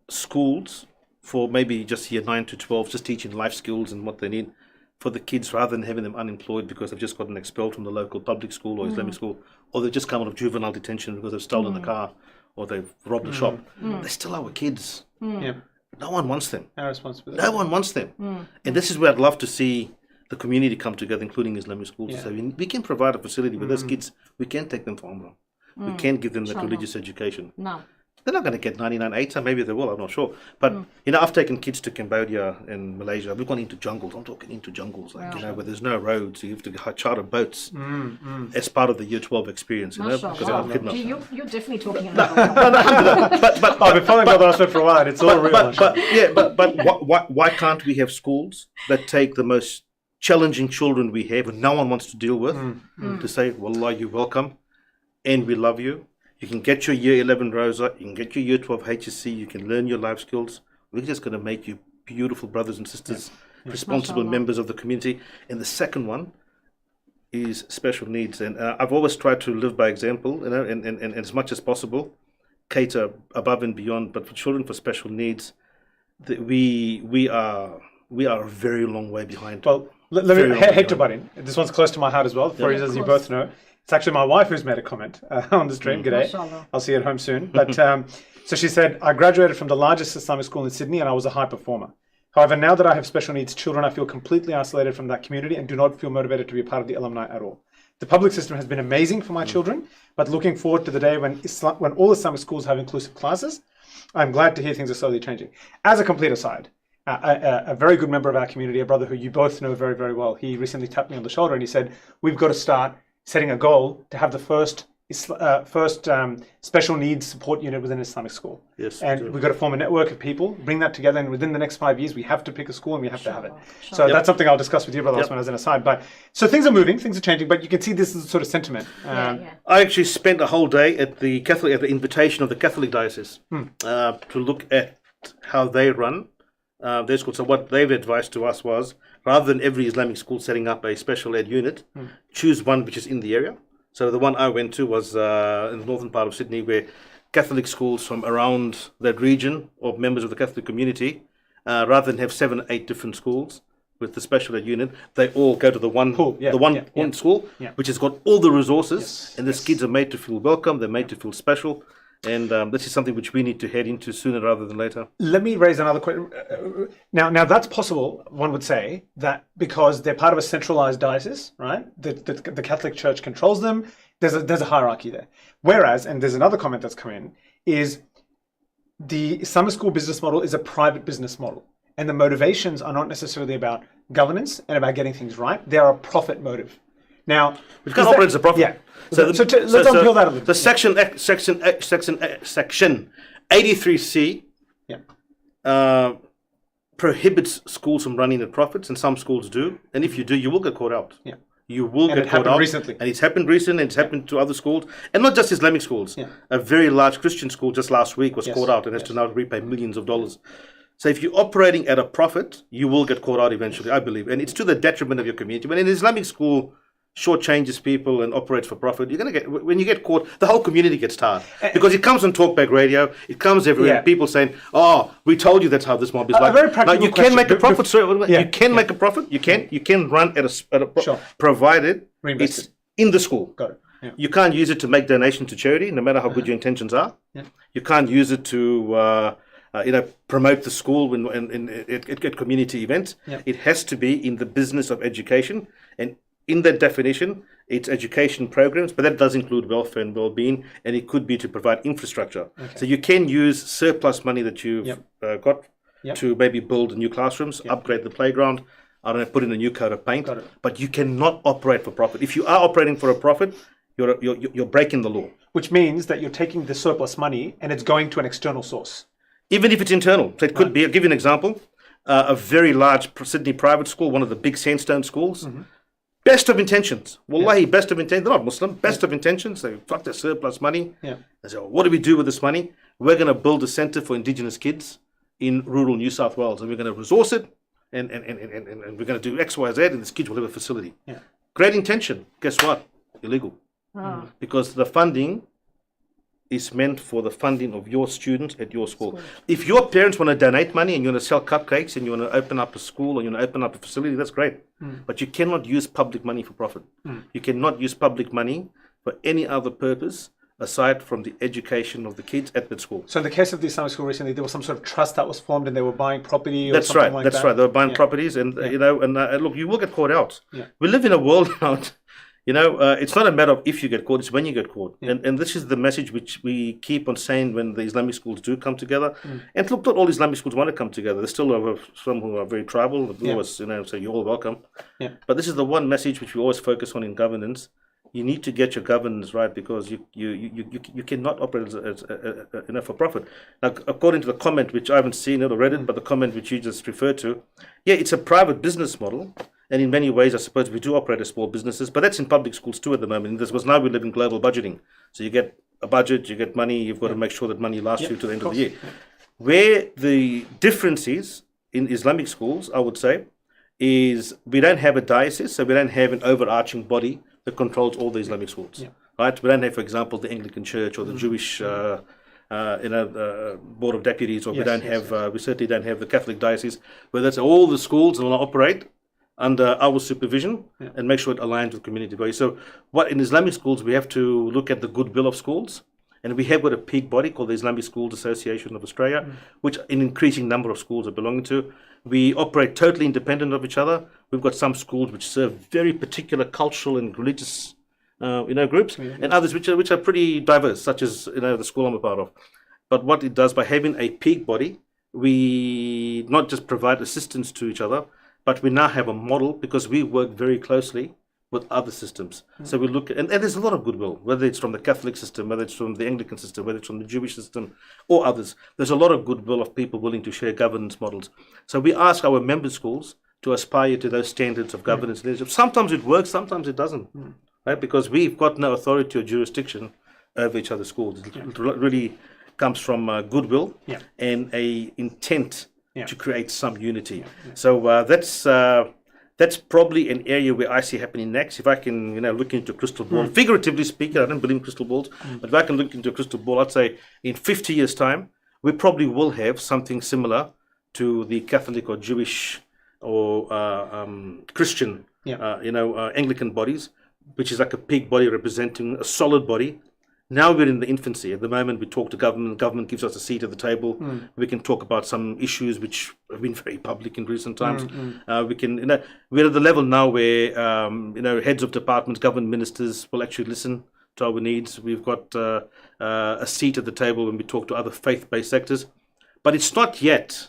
schools for maybe just year 9 to 12, just teaching life skills and what they need for the kids, rather than having them unemployed because they've just gotten expelled from the local public school or Islamic school, or they've just come out of juvenile detention because they've stolen a car or they've robbed a shop. They're still our kids. No one wants them. Our responsibility. No one wants them. And this is where I'd love to see the community come together, including Islamic schools. So we can provide a facility with those kids. We can take them for Umrah. We can give them that religious education. No. They're not going to get 99.8, maybe they will, I'm not sure. But, I've taken kids to Cambodia and Malaysia. We've gone into jungles. I'm talking into jungles, where there's no roads. You have to charter boats as part of the year 12 experience, because I'm kidnapped. You're definitely talking No, but I've been following about that for a while. It's all real. But why can't we have schools that take the most challenging children we have and no one wants to deal with, to say, Wallah, you're welcome and we love you. You can get your year 11 Rosa, you can get your year 12 HSC, you can learn your life skills. We're just going to make you beautiful brothers and sisters, responsible Mashallah. members of the community. And the second one is special needs. And I've always tried to live by example, and as much as possible, cater above and beyond. But for children for special needs, we are a very long way behind. Well, let me hate to butt in. This one's close to my heart as well. For as you both know, it's actually my wife who's made a comment on the stream. G'day. Mashallah. I'll see you at home soon. But so she said, I graduated from the largest Islamic school in Sydney and I was a high performer. However, now that I have special needs children, I feel completely isolated from that community and do not feel motivated to be a part of the alumni at all. The public system has been amazing for my children, but looking forward to the day when all Islamic schools have inclusive classes, I'm glad to hear things are slowly changing. As a complete aside, a very good member of our community, a brother who you both know very, very well, he recently tapped me on the shoulder and he said, we've got to start setting a goal to have the first special needs support unit within an Islamic school. Yes, and we've got to form a network of people, bring that together, and within the next 5 years, we have to pick a school and we have to have it. So that's something I'll discuss with you, Brother Osman, as an aside. But so things are moving, things are changing, but you can see this is the sort of sentiment. I actually spent a whole day at the invitation of the Catholic diocese to look at how they run their school. So what they've advised to us was, rather than every Islamic school setting up a special ed unit, choose one which is in the area. So the one I went to was in the northern part of Sydney, where Catholic schools from around that region of members of the Catholic community, rather than have 7 or 8 different schools with the special ed unit, they all go to the one school, which has got all the resources, and the kids are made to feel welcome, they're made to feel special. And this is something which we need to head into sooner rather than later. Let me raise another question. Now that's possible, one would say, that because they're part of a centralized diocese, right? The Catholic Church controls them. There's a hierarchy there. Whereas, and there's another comment that's come in, is the Islamic school business model is a private business model. And the motivations are not necessarily about governance and about getting things right. They are a profit motive. Now, we've got to operate as a profit. Yeah. So let's unpeel that a little bit. So section 83C prohibits schools from running at profits, and some schools do. And if you do, you will get caught out. Yeah. You will get caught out. Recently. And it's happened recently, and it's happened to other schools, and not just Islamic schools. Yeah. A very large Christian school just last week was caught out and has to now repay millions of dollars. So if you're operating at a profit, you will get caught out eventually, I believe. And it's to the detriment of your community. When an Islamic school shortchanges people and operates for profit, you're going to get, when you get caught, the whole community gets tired. Because it comes on talkback radio, it comes everywhere, people saying, oh, we told you that's how this mob is like. Very practical you can make a profit, you can make Yeah. a profit, you can run at a provided it's in the school. Got it. Yeah. You can't use it to make donations to charity, no matter how good your intentions are. Yeah. You can't use it to promote the school at community events. Yeah. It has to be in the business of education, and in that definition, it's education programs, but that does include welfare and well-being, and it could be to provide infrastructure. Okay. So you can use surplus money that you've got to maybe build new classrooms, upgrade the playground, I don't know, put in a new coat of paint, but you cannot operate for profit. If you are operating for a profit, you're breaking the law. Which means that you're taking the surplus money and it's going to an external source. Even if it's internal. So it could be, I'll give you an example, a very large Sydney private school, one of the big sandstone schools, best of intentions. Wallahi, best of intentions. They're not Muslim. Best of intentions. They fuck their surplus money. Yeah. They say, well, what do we do with this money? We're going to build a centre for Indigenous kids in rural New South Wales, and we're going to resource it, and we're going to do X, Y, Z, and this kids will have a facility. Yeah. Great intention. Guess what? Illegal. Because the funding is meant for the funding of your students at your school. If your parents want to donate money and you want to sell cupcakes and you want to open up a school or you want to open up a facility, that's great. But you cannot use public money for profit. You cannot use public money for any other purpose aside from the education of the kids at that school. So in the case of the Islamic school recently, there was some sort of trust that was formed and they were buying property or that's something right. like That's that? Right. They were buying properties and, look, you will get caught out. Yeah. We live in a world now, it's not a matter of if you get caught, it's when you get caught. Yeah. And this is the message which we keep on saying when the Islamic schools do come together. And look, not all Islamic schools want to come together. There's still some who are very tribal, always, so you're all welcome. Yeah. But this is the one message which we always focus on in governance. You need to get your governance right because you cannot operate as for profit. Now, according to the comment, which I haven't seen it or read it, but the comment which you just referred to, it's a private business model. And in many ways, I suppose we do operate as small businesses, but that's in public schools too at the moment. Because now we live in global budgeting. So you get a budget, you get money, you've got to make sure that money lasts you to the end of the year. Where the difference is in Islamic schools, I would say, is we don't have a diocese, so we don't have an overarching body that controls all the Islamic schools. Right? We don't have, for example, the Anglican Church or the Jewish Board of Deputies, or we certainly don't have the Catholic Diocese, where that's all the schools will operate under our supervision and make sure it aligns with community values. So what in Islamic schools, we have to look at the goodwill of schools, and we have got a peak body called the Islamic Schools Association of Australia, which an increasing number of schools are belonging to. We operate totally independent of each other. We've got some schools which serve very particular cultural and religious groups, and others which are pretty diverse, such as the school I'm a part of. But what it does, by having a peak body, we not just provide assistance to each other, but we now have a model, because we work very closely with other systems. So we look at, and there's a lot of goodwill, whether it's from the Catholic system, whether it's from the Anglican system, whether it's from the Jewish system, or others. There's a lot of goodwill of people willing to share governance models. So we ask our member schools to aspire to those standards of governance leadership. Sometimes it works, sometimes it doesn't, right? Because we've got no authority or jurisdiction over each other's schools. It really comes from goodwill and a intent to create some unity. So that's probably an area where I see happening next. If I can, look into a crystal ball, figuratively speaking, I don't believe in crystal balls, but if I can look into a crystal ball, I'd say in 50 years' time, we probably will have something similar to the Catholic or Jewish or Christian, Anglican bodies, which is like a peak body representing a solid body. Now we're in the infancy. At the moment, we talk to government. Government gives us a seat at the table. We can talk about some issues which have been very public in recent times. We can, we're at the level now where, heads of departments, government ministers will actually listen to our needs. We've got a seat at the table when we talk to other faith-based sectors. But it's not yet,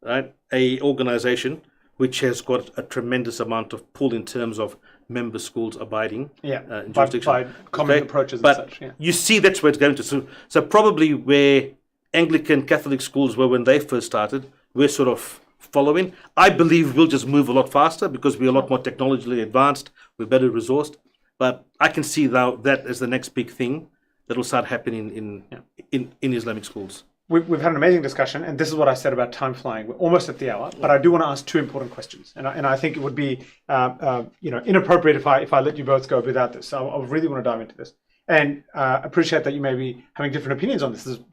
right, a organization which has got a tremendous amount of pull in terms of member schools abiding by common approaches but and such. You see that's where it's going to. So probably where Anglican Catholic schools were when they first started, we're sort of following. I believe we'll just move a lot faster because we're a lot more technologically advanced, we're better resourced. But I can see now that as the next big thing that will start happening in Islamic schools. We've had an amazing discussion, and this is what I said about time flying. We're almost at the hour, but I do want to ask two important questions, and I think it would be inappropriate if I let you both go without this. So I really want to dive into this, and appreciate that you may be having different opinions on this. This is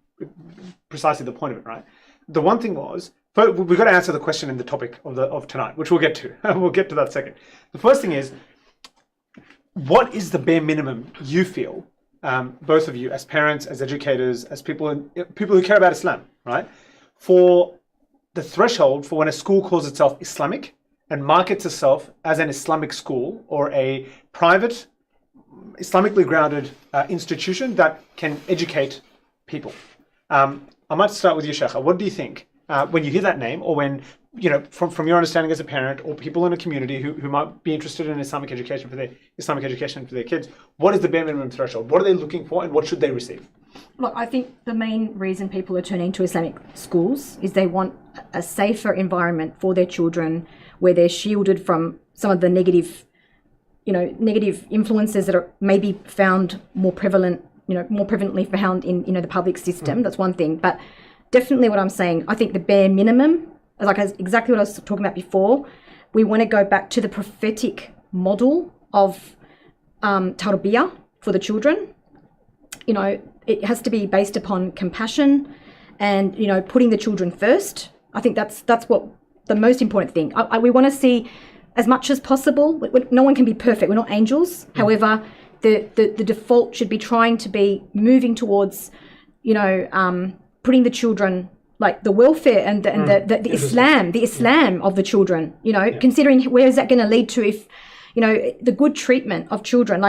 precisely the point of it, right? The one thing was, we've got to answer the question in the topic of tonight, which we'll get to. We'll get to that second. The first thing is, what is the bare minimum you feel? Both of you, as parents, as educators, as people who care about Islam, right? For the threshold for when a school calls itself Islamic and markets itself as an Islamic school or a private, Islamically grounded institution that can educate people. I might start with you, Sheikha. What do you think when you hear that name, or when, from your understanding as a parent, or people in a community who might be interested in Islamic education for their kids, what is the bare minimum threshold? What are they looking for, and what should they receive? Look, I think the main reason people are turning to Islamic schools is they want a safer environment for their children, where they're shielded from some of the negative influences that are maybe found more prevalently found in the public system. That's one thing, but definitely what I'm saying, I think the bare minimum, like exactly what I was talking about before, we want to go back to the prophetic model of tarbiyah for the children. It has to be based upon compassion and, putting the children first. I think that's what the most important thing. We want to see as much as possible. No one can be perfect. We're not angels. However, the default should be trying to be moving towards, putting the children, like the welfare and the Islam of the children, considering where is that going to lead to if, the good treatment of children,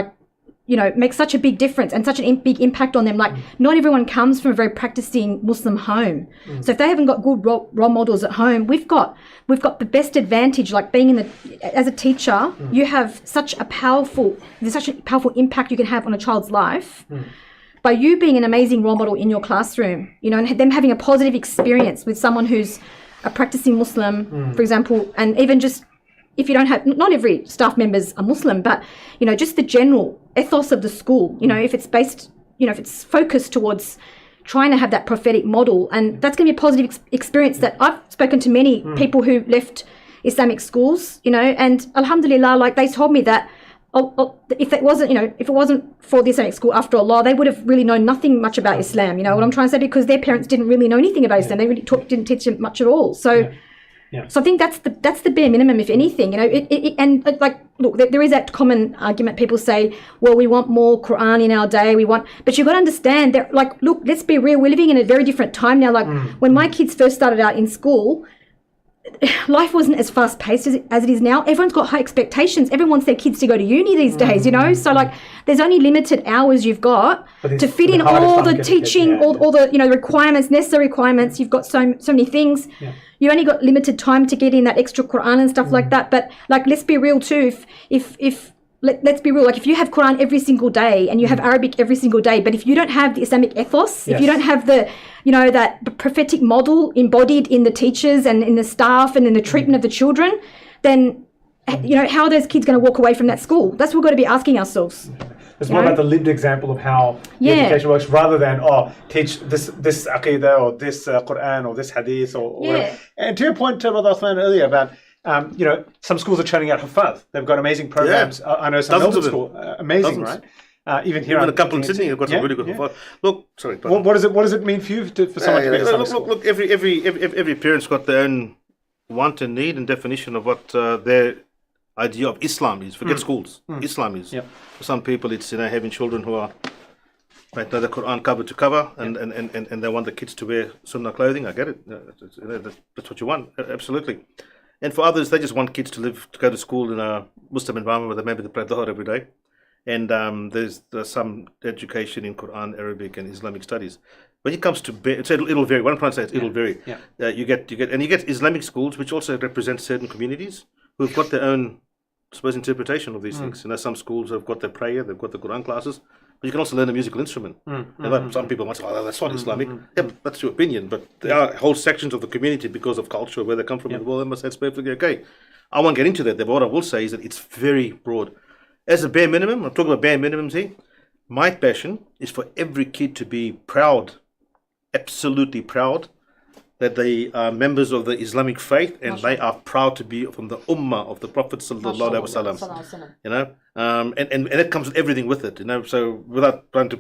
makes such a big difference and such a big impact on them. Not everyone comes from a very practicing Muslim home. So if they haven't got good role models at home, we've got the best advantage, like being as a teacher, you have such a powerful impact you can have on a child's life. By you being an amazing role model in your classroom, and them having a positive experience with someone who's a practicing Muslim, for example, and even just if you don't have, not every staff members are Muslim, but, just the general ethos of the school, if it's based, if it's focused towards trying to have that prophetic model, and that's going to be a positive experience. That I've spoken to many people who left Islamic schools, and alhamdulillah, like they told me that if it wasn't for the Islamic school, after Allah, they would have really known nothing much about Islam. You know what I'm trying to say? Because their parents didn't really know anything about Islam. They really didn't teach them much at all. So. Yeah. So I think that's the bare minimum, if anything, look, there is that common argument. People say, well, we want more Quran in our day. But you've got to understand that, like, look, let's be real. We're living in a very different time now. Like when my kids first started out in school, life wasn't as fast paced as it is now. Everyone's got high expectations. Everyone wants their kids to go to uni these days, So like, there's only limited hours you've got to fit in all the teaching, all the requirements, necessary requirements. You've got so many things. Yeah. You only got limited time to get in that extra Quran and stuff like that. But like, let's be real too. Let's be real. Like, if you have Quran every single day and you have Arabic every single day, but if you don't have the Islamic ethos, if you don't have the, that prophetic model embodied in the teachers and in the staff and in the treatment of the children, then, how are those kids going to walk away from that school? That's what we've got to be asking ourselves. It's more about the lived example of how the education works, rather than teach this aqidah or this Quran or this hadith or whatever. And to your point, Brother Osman, earlier about some schools are churning out hafaz. They've got amazing programs. I know some Melbourne school, amazing, right? Even here, even a couple in Sydney, have got some really good hafaz. Look, sorry. What does it mean for you for someone to be in Islamic school? Look. Every parent's got their own want and need and definition of what their idea of Islam is. Forget schools. Islam is. Yep. For some people, it's having children who are know the Quran cover to cover, and they want the kids to wear Sunnah clothing. I get it. That's what you want. Absolutely. And for others, they just want kids to go to school in a Muslim environment where they pray Dhuhr every day. And there's some education in Quran, Arabic, and Islamic studies. When it comes to it'll vary. What I'm trying to say is it'll vary. Yeah. You get Islamic schools, which also represent certain communities who've got their own, I suppose, interpretation of these things. Some schools have got their prayer, they've got the Quran classes, but you can also learn a musical instrument. Some people might say, "Oh, that's not Islamic." Yeah, that's your opinion, but there are whole sections of the community, because of culture, where they come from in the world, they must say it's perfectly okay. I won't get into that. But what I will say is that it's very broad. As a bare minimum, I'm talking about bare minimums here. My passion is for every kid to be proud, absolutely proud, that they are members of the Islamic faith, and they are proud to be from the ummah of the Prophet sallallahu alaihi wasallam. And it comes with everything with it. So without trying to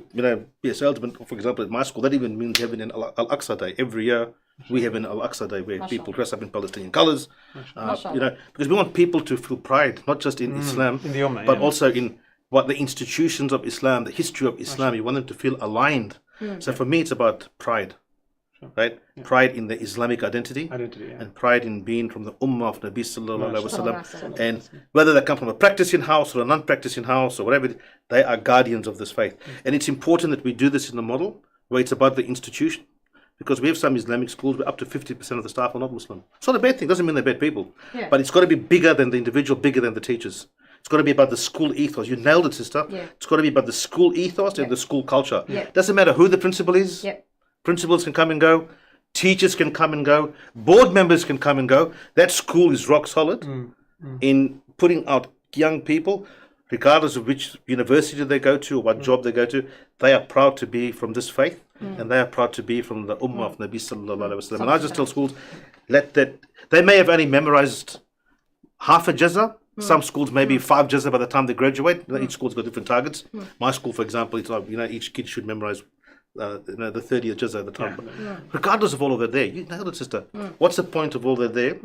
be a salesman, for example, at my school, that even means having an Al-Aqsa Day every year. We have an Al-Aqsa Day where people dress up in Palestinian colors. Because we want people to feel pride, not just in Islam, in the ummah, but also in what the institutions of Islam, the history of Islam. You want them to feel aligned. So for me, it's about pride. Right? Yeah. Pride in the Islamic identity and pride in being from the ummah of Nabi sallallahu alaihi wasallam. And whether they come from a practicing house or a non-practicing house or whatever, they are guardians of this faith. And it's important that we do this in a model where it's about the institution, because we have some Islamic schools where up to 50% of the staff are not Muslim. It's not a bad thing. It doesn't mean they're bad people. Yeah. But it's got to be bigger than the individual, bigger than the teachers. It's got to be about the school ethos. You nailed it, sister. Yeah. It's got to be about the school ethos and the school culture. Yeah. Doesn't matter who the principal is. Yeah. Principals can come and go. Teachers can come and go. Board members can come and go. That school is rock solid in putting out young people, regardless of which university they go to or what job they go to. They are proud to be from this faith, and they are proud to be from the ummah of Nabi sallallahu alaihi wasallam. And I just tell schools, they may have only memorized half a jazza. Some schools maybe 5 jazza by the time they graduate. Each school's got different targets. My school, for example, it's like each kid should memorize the 30th juzz at the time. Regardless of all of that there, you nailed it, sister. What's the point of all that there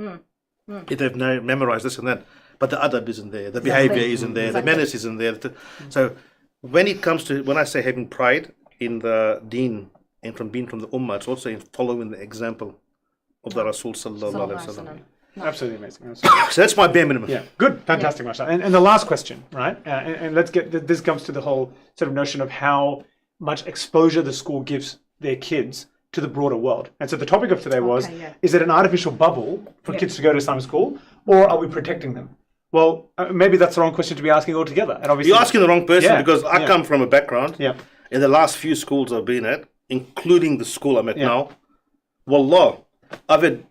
if they've memorized this and that, but the adab isn't there, the behavior isn't there, the manners isn't there. So when I say having pride in the deen and from being from the ummah, it's also in following the example of the Rasul sallallahu alaihi wasallam. Absolutely amazing. So that's my bare minimum. Yeah, good, fantastic, mashallah. And the last question, right? And let's get this comes to the whole sort of notion of how much exposure the school gives their kids to the broader world. And so the topic of today was, is it an artificial bubble for kids to go to Islamic school, or are we protecting them? Well, maybe that's the wrong question to be asking altogether. And obviously, you're asking the wrong person, because I come from a background, in the last few schools I've been at, including the school I'm at now, wallah, I've had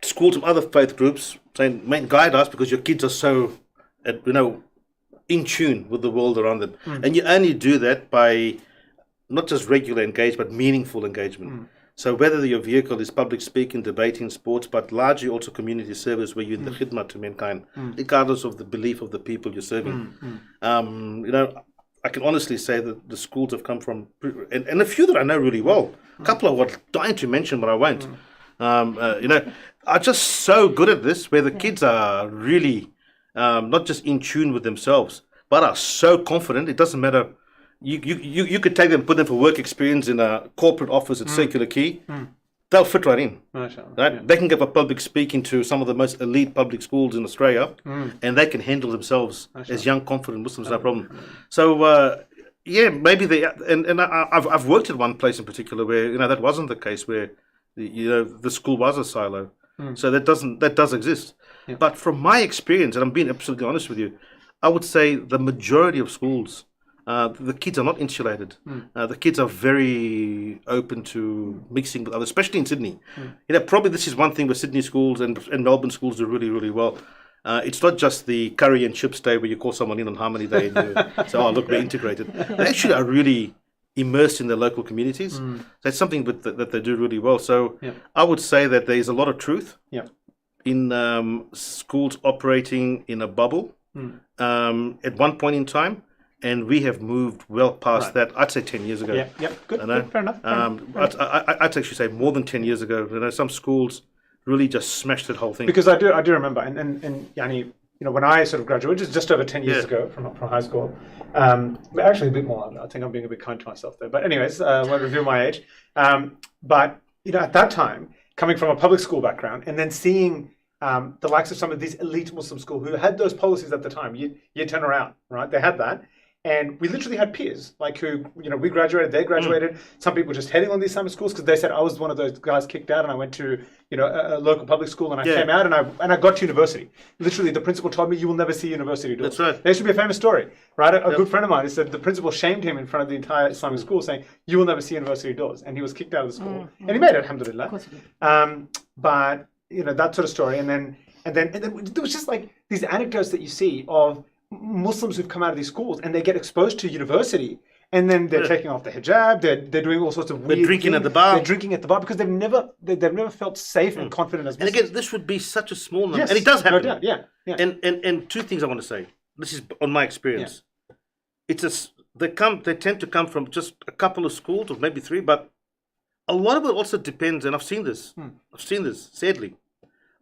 schools from other faith groups saying, "Mate, guide us, because your kids are so, in tune with the world around them." And you only do that by not just regular engagement, but meaningful engagement. So whether your vehicle is public speaking, debating, sports, but largely also community service where you're in the khidmah to mankind, regardless of the belief of the people you're serving. You know, I can honestly say that the schools have come from, and a few that I know really well, a couple I was dying to mention, but I won't, you know, are just so good at this, where the kids are really not just in tune with themselves, but are so confident. It doesn't matter. You could take them, put them for work experience in a corporate office at Circular Quay. They'll fit right in. Right? Yeah. They can give a public speaking to some of the most elite public schools in Australia, and they can handle themselves as young, confident Muslims, no problem. So, yeah, maybe they. And I've worked at one place in particular where that wasn't the case, where the school was a silo. So that does exist. Yeah. But from my experience, and I'm being absolutely honest with you, I would say the majority of schools, the kids are not insulated. The kids are very open to mixing with others, especially in Sydney. Probably this is one thing where Sydney schools and Melbourne schools do really, really well. It's not just the curry and chips day where you call someone in on Harmony Day and you say, oh, look, we're integrated. They actually are really immersed in their local communities. That's something that they do really well. So I would say that there is a lot of truth in schools operating in a bubble at one point in time. And we have moved well past that. I'd say 10 years ago. Yeah, good, fair enough. I'd actually say more than 10 years ago. Some schools really just smashed that whole thing. Because I do remember, and Yani, when I sort of graduated, just over 10 years ago from high school, actually a bit more. I think I'm being a bit kind to myself there. But anyways, I won't reveal my age. But at that time, coming from a public school background, and then seeing the likes of some of these elite Muslim schools who had those policies at the time, you turn around, right? They had that. And we literally had peers, like who, we graduated, they graduated. Some people just heading on these summer schools because they said I was one of those guys kicked out, and I went to, a local public school, and I came out and I got to university. Literally, the principal told me, you will never see university doors. That's right. There should be a famous story, right? A good friend of mine, he said the principal shamed him in front of the entire Islamic school, saying, you will never see university doors. And he was kicked out of the school. And he made it, alhamdulillah. Of course he did. But, that sort of story. And then there was just like these anecdotes that you see of Muslims who've come out of these schools and they get exposed to university, and then they're taking off the hijab. They're doing all sorts of weird. They're drinking at the bar. They're drinking at the bar because they've never felt safe and confident as Muslims. And again, this would be such a small number, yes, and it does happen. No doubt, yeah. And two things I want to say. This is on my experience. They tend to come from just a couple of schools or maybe three, but a lot of it also depends. And I've seen this. Sadly.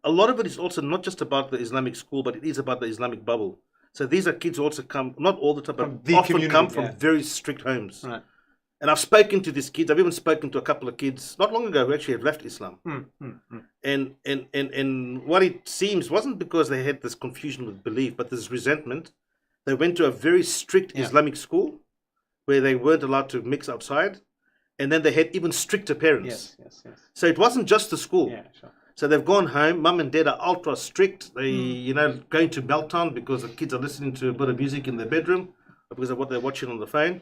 A lot of it is also not just about the Islamic school, but it is about the Islamic bubble. So these are kids who also come, not all the time, but often come from very strict homes. Right. And I've spoken to these kids. I've even spoken to a couple of kids not long ago who actually have left Islam. And what it seems wasn't because they had this confusion with belief, but this resentment. They went to a very strict Islamic school where they weren't allowed to mix outside. And then they had even stricter parents. Yes. So it wasn't just the school. Yeah, sure. So they've gone home. Mum and dad are ultra strict. They, going to meltdown because the kids are listening to a bit of music in their bedroom or because of what they're watching on the phone.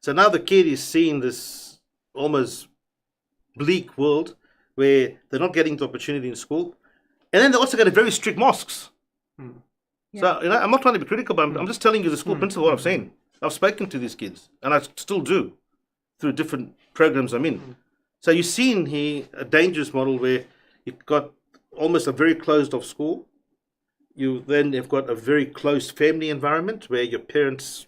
So now the kid is seeing this almost bleak world where they're not getting the opportunity in school. And then they also got a very strict mosques. So, I'm not trying to be critical, but I'm just telling you the school principal what I've seen. I've spoken to these kids, and I still do through different programs I'm in. So you've seen here a dangerous model where you've got almost a very closed-off school. You then have got a very close family environment where your parents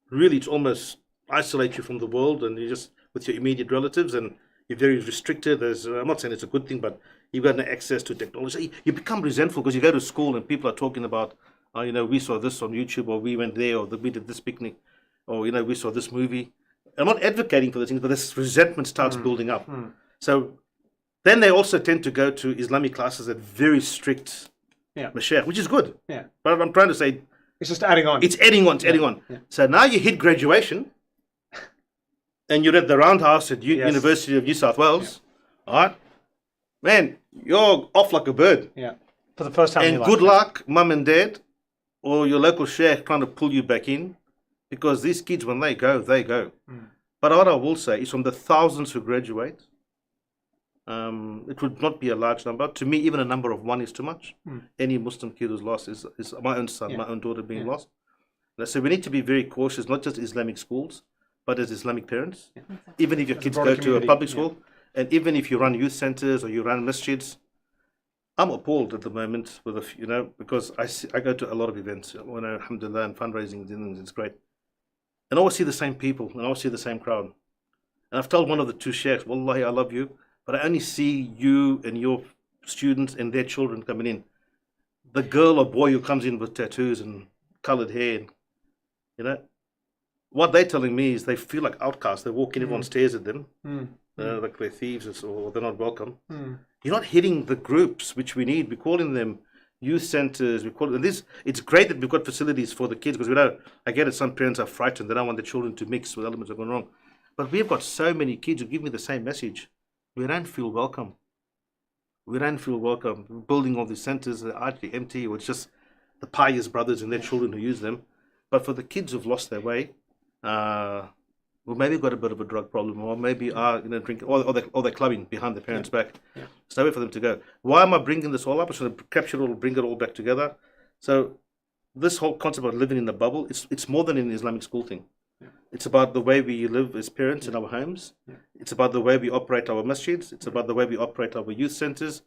really almost isolate you from the world, and you're just with your immediate relatives, and you're very restricted. I'm not saying it's a good thing, but you've got no access to technology. You become resentful because you go to school and people are talking about, we saw this on YouTube, or we went there, or we did this picnic, or we saw this movie. I'm not advocating for these things, but this resentment starts building up. So then they also tend to go to Islamic classes at very strict mashayikh, which is good. Yeah. But I'm trying to say, it's just adding on. It's adding on. Yeah. So now you hit graduation, and you're at the Roundhouse at University of New South Wales. All right, man, you're off like a bird. Yeah. For the first time. And good luck, mum and dad, or your local sheikh trying to pull you back in, because these kids, when they go, they go. But what I will say is, from the thousands who graduate, it would not be a large number. To me, even a number of one is too much. Any Muslim kid who's lost is my own son, my own daughter being lost. So we need to be very cautious, not just Islamic schools, but as Islamic parents. Even if your kids broader go to a community, public school, and even if you run youth centers or you run masjids, I'm appalled at the moment with because I go to a lot of events, alhamdulillah, and fundraising, and it's great. And I always see the same people, and I always see the same crowd. And I've told one of the two sheikhs, Wallahi, I love you, but I only see you and your students and their children coming in. The girl or boy who comes in with tattoos and colored hair, what they're telling me is they feel like outcasts. They walk in, everyone stares at them, like they're thieves or they're not welcome. You're not hitting the groups which we need. We're calling them youth centers. We call it, and this. It's great that we've got facilities for the kids because I get it. Some parents are frightened. They don't want their children to mix with elements that are going wrong. But we've got so many kids who give me the same message. We don't feel welcome. We don't feel welcome. We're building all these centers that are actually empty, or it's just the pious brothers and their children who use them. But for the kids who've lost their way, well, maybe got a bit of a drug problem, or maybe are drinking, or they're clubbing behind their parents' back. There's nowhere for them to go. Why am I bringing this all up? I'm trying to capture it all, bring it all back together. So this whole concept of living in the bubble, it's more than an Islamic school thing. It's about the way we live as parents in our homes. It's about the way we operate our masjids. It's about the way we operate our youth centers.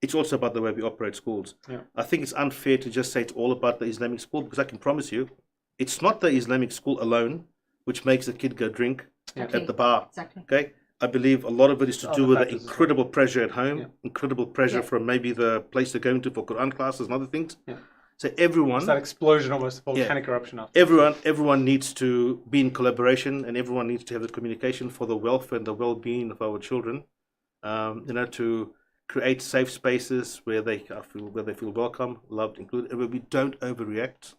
It's also about the way we operate schools. I think it's unfair to just say it's all about the Islamic school, because I can promise you, it's not the Islamic school alone which makes a kid go drink at the bar. Okay, I believe a lot of it is to do with the incredible pressure at home, incredible pressure from maybe the place they're going to for Quran classes and other things. So everyone, it's that explosion, almost volcanic eruption after. Everyone needs to be in collaboration, and everyone needs to have the communication for the welfare and the well-being of our children. To create safe spaces where they feel welcome, loved, included, and where we don't overreact,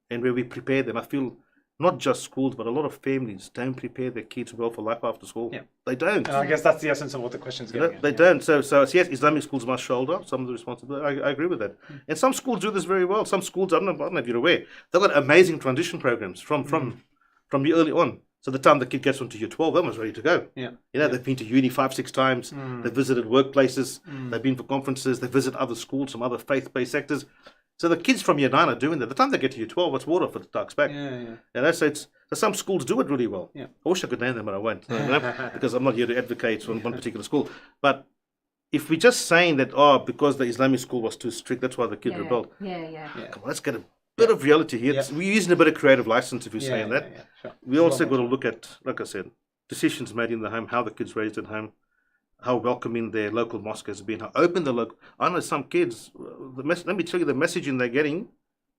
and where we prepare them. I feel not just schools, but a lot of families don't prepare their kids well for life after school. They don't. And I guess that's the essence of what the question's getting at. They don't. So yes, Islamic schools must shoulder some of the responsibility. I agree with that. And some schools do this very well. Some schools, I don't know if you're aware, they've got amazing transition programs from the early on. So the time the kid gets onto year 12, they're almost ready to go. They've been to uni 5-6 times. They've visited workplaces. They've been for conferences. They visit other schools, some other faith-based sectors. So the kids from year 9 are doing that. The time they get to year 12, it's water for the duck's back. So some schools do it really well. I wish I could name them, but I won't, because I'm not here to advocate on one particular school. But if we're just saying that, because the Islamic school was too strict, that's why the kid rebelled. Come on, let's get a bit of reality here. We're using a bit of creative license if you're saying that. We also got to look at, like I said, decisions made in the home, how the kids raised at home, how welcoming their local mosque has been, how open the local. I know some kids, let me tell you, the messaging they're getting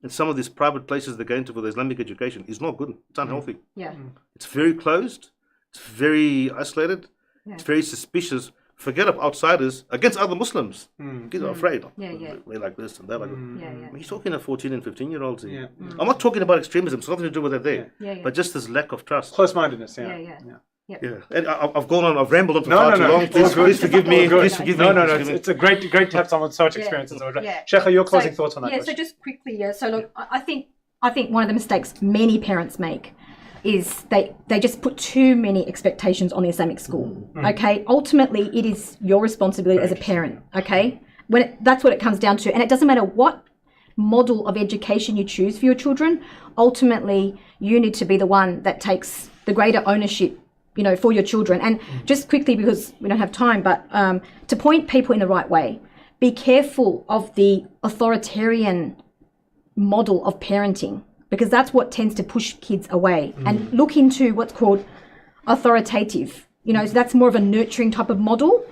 in some of these private places they're going to for the Islamic education is not good. It's unhealthy. It's very closed. It's very isolated. It's very suspicious. Forget of outsiders against other Muslims. Kids are afraid. We're like this and that. He's talking to 14 and 15-year-olds here. I'm not talking about extremism. It's nothing to do with that there. But just this lack of trust. Close-mindedness. And I've gone on. I've rambled on for far too long. Please forgive me. Please forgive me. It's a great to have someone with so much experience. Sheikha, your closing thoughts on that? So just quickly, So look, I think one of the mistakes many parents make is they just put too many expectations on the Islamic school. Okay, ultimately it is your responsibility as a parent. Okay, that's what it comes down to, and it doesn't matter what model of education you choose for your children. Ultimately, you need to be the one that takes the greater ownership, for your children. And just quickly, because we don't have time, but to point people in the right way, be careful of the authoritarian model of parenting, because that's what tends to push kids away. And look into what's called authoritative, so that's more of a nurturing type of model.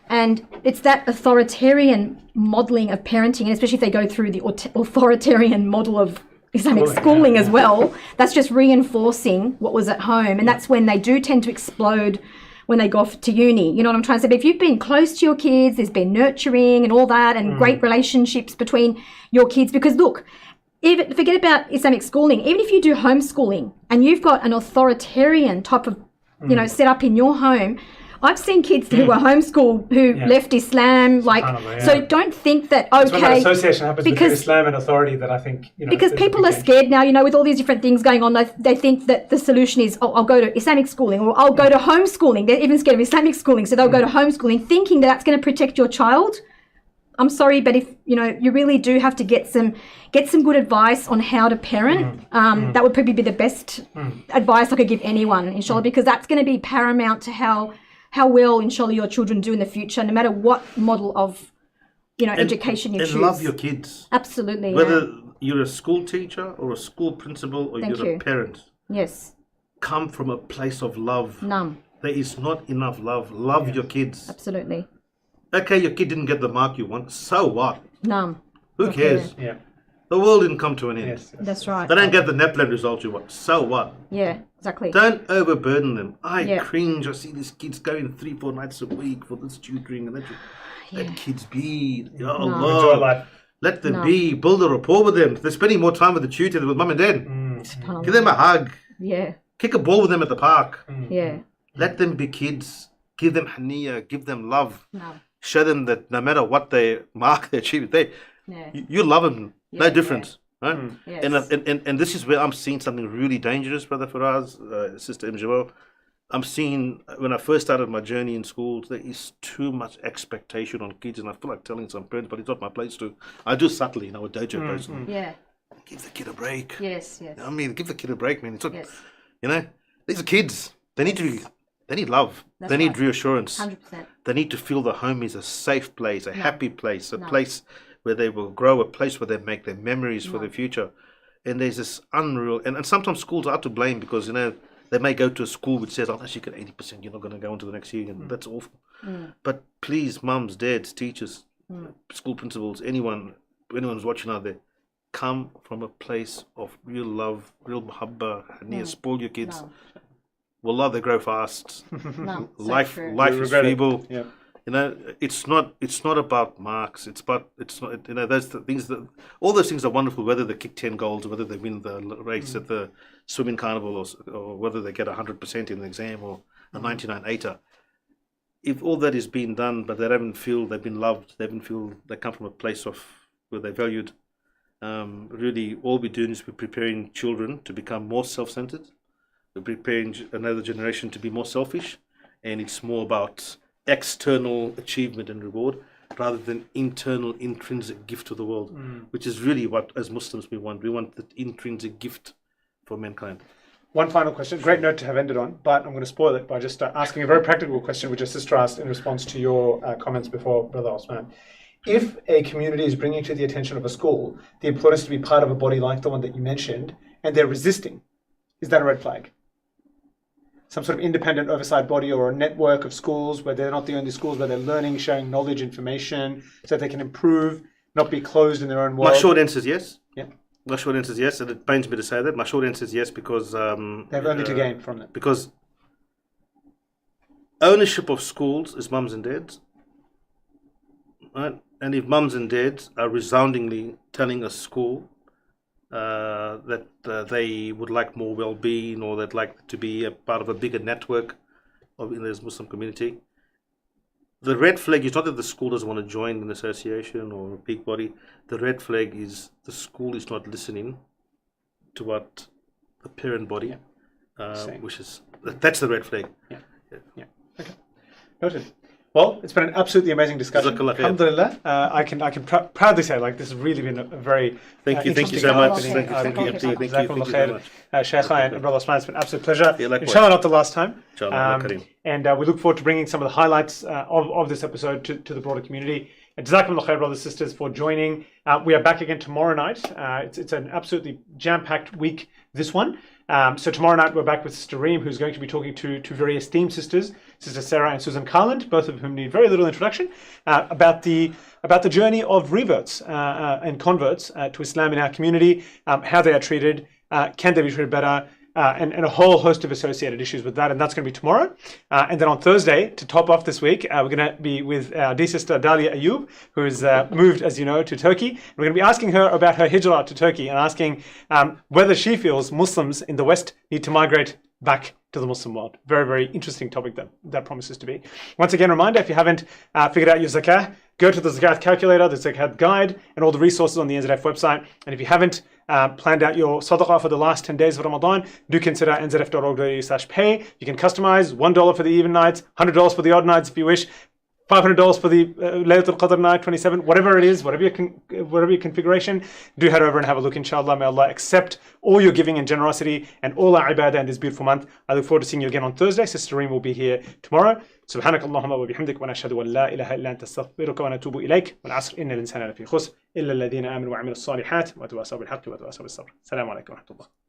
And it's that authoritarian modeling of parenting, and especially if they go through the authoritarian model of Islamic schooling as well, that's just reinforcing what was at home. And that's when they do tend to explode when they go off to uni. You know what I'm trying to say? But if you've been close to your kids, there's been nurturing and all that, and great relationships between your kids. Because look, forget about Islamic schooling. Even if you do homeschooling and you've got an authoritarian type of, set up in your home, I've seen kids who were homeschooled who left Islam, so don't think that, It's when that association happens between Islam and authority that I think, because people are scared now, with all these different things going on, they think that the solution is, I'll go to Islamic schooling, or I'll go to homeschooling. They're even scared of Islamic schooling, so they'll go to homeschooling thinking that that's going to protect your child. I'm sorry, but if you really do have to get some good advice on how to parent, that would probably be the best advice I could give anyone, inshallah, because that's going to be paramount to how well, inshallah, your children do in the future, no matter what model of education you choose. And love your kids. Absolutely. Whether you're a school teacher or a school principal or you're a parent. Yes. Come from a place of love. Naam. There is not enough love. Love your kids. Absolutely. Okay, your kid didn't get the mark you want. So what? Naam. Who cares? Yeah. The world didn't come to an end. Yes. That's right. They don't get the NAPLAN result you want. So what? Yeah, exactly. Don't overburden them. I cringe. I see these kids going 3-4 nights a week for this tutoring and that. Let kids be. Ya Allah. Enjoy life. Let them be. Build a rapport with them. They're spending more time with the tutor than with mum and dad. Give them a hug. Yeah. Kick a ball with them at the park. Yeah. Let them be kids. Give them haniya. Give them love. No. Show them that no matter what they mark, they achieve, you love them. No difference. Right? Yes. And this is where I'm seeing something really dangerous, Brother Faraz, Sister Jamaal. I'm seeing, when I first started my journey in schools, there is too much expectation on kids, and I feel like telling some parents, but it's not my place to. I do subtly, a dojo person. Yeah. Give the kid a break. Yes, yes. I mean, give the kid a break, man. It's not, Yes. these are kids. They need love. They need reassurance. 100%. They need to feel the home is a safe place, a happy place, a place where they will grow, a place where they make their memories for the future. And there's this unreal, and sometimes schools are to blame because, they may go to a school which says, unless you get 80%, you're not going to go into the next year. And that's awful. But please, mums, dads, teachers, school principals, anyone's watching out there, come from a place of real love, real muhabba, and spoil your kids. Wallah, they grow fast. Life is feeble. Yeah. It's not about marks. It's not. Those things all those things are wonderful. Whether they kick 10 goals, or whether they win the race at the swimming carnival, or whether they get 100% in the exam or a 99 If all that is being done, but they haven't feel they've been loved, they haven't feel they come from a place of where they're valued. Really, all we're doing is we're preparing children to become more self-centered. We're preparing another generation to be more selfish, and it's more about external achievement and reward rather than internal intrinsic gift to the world, which is really what as Muslims we want. We want the intrinsic gift for mankind. One final question, great note to have ended on, but I'm going to spoil it by just asking a very practical question which a sister asked in response to your comments before, Brother Osman. If a community is bringing to the attention of a school the importance to be part of a body like the one that you mentioned, and they're resisting, is that a red flag? Some sort of independent oversight body or a network of schools where they're not the only schools, where they're learning, sharing knowledge, information, so that they can improve, not be closed in their own world? My short answer is yes. Yeah. My short answer is yes, and it pains me to say that. My short answer is yes because... they have only to gain from it. Because ownership of schools is mums and dads. Right? And if mums and dads are resoundingly telling a school that they would like more well-being, or they'd like to be a part of a bigger network in this Muslim community, the red flag is not that the school doesn't want to join an association or a big body. The red flag is the school is not listening to what the parent body wishes. That's the red flag. Yeah. Okay. Noted. Well, it's been an absolutely amazing discussion. Alhamdulillah. I can proudly say, this has really been a very thank you so much. Thank you so much. Shaykha and Brother Osman, it's been an absolute pleasure. Inshallah, not the last time. And we look forward to bringing some of the highlights of this episode to the broader community. Jazakumullah khair, brothers and sisters, for joining. We are back again tomorrow night. It's an absolutely jam-packed week, this one. So tomorrow night we're back with Sister Reem, who's going to be talking to two very esteemed sisters, Sister Sarah and Susan Carland, both of whom need very little introduction, about the journey of reverts and converts to Islam in our community, how they are treated, can they be treated better, and a whole host of associated issues with that, and that's going to be tomorrow. And then on Thursday, to top off this week, we're going to be with our dear sister Dalia Ayub, who has moved, as you know, to Turkey. We're going to be asking her about her hijrah to Turkey and asking whether she feels Muslims in the West need to migrate back to the Muslim world. Very, very interesting topic that promises to be. Once again, reminder, if you haven't figured out your zakah, go to the zakat calculator, the zakat guide, and all the resources on the NZF website. And if you haven't planned out your sadaqah for the last 10 days of Ramadan, do consider nzf.org.au/pay. You can customize $1 for the even nights, $100 for the odd nights if you wish. $500 for the Laylatul Qadr night 27, whatever it is, whatever your configuration, do head over and have a look, inshallah. May Allah accept all your giving and generosity and all our ibadah in this beautiful month. I look forward to seeing you again on Thursday. Sister Reem will be here tomorrow. سبحانك اللهم وبحمدك ونشهد أن لا إله إلا أنت استغفرك ونتوب إليك والعصر إن الإنسان لفي خسر إلا الذين آمنوا وعملوا الصالحات وتواصوا بالحق وتواصوا بالصبر. السلام عليكم ورحمة الله.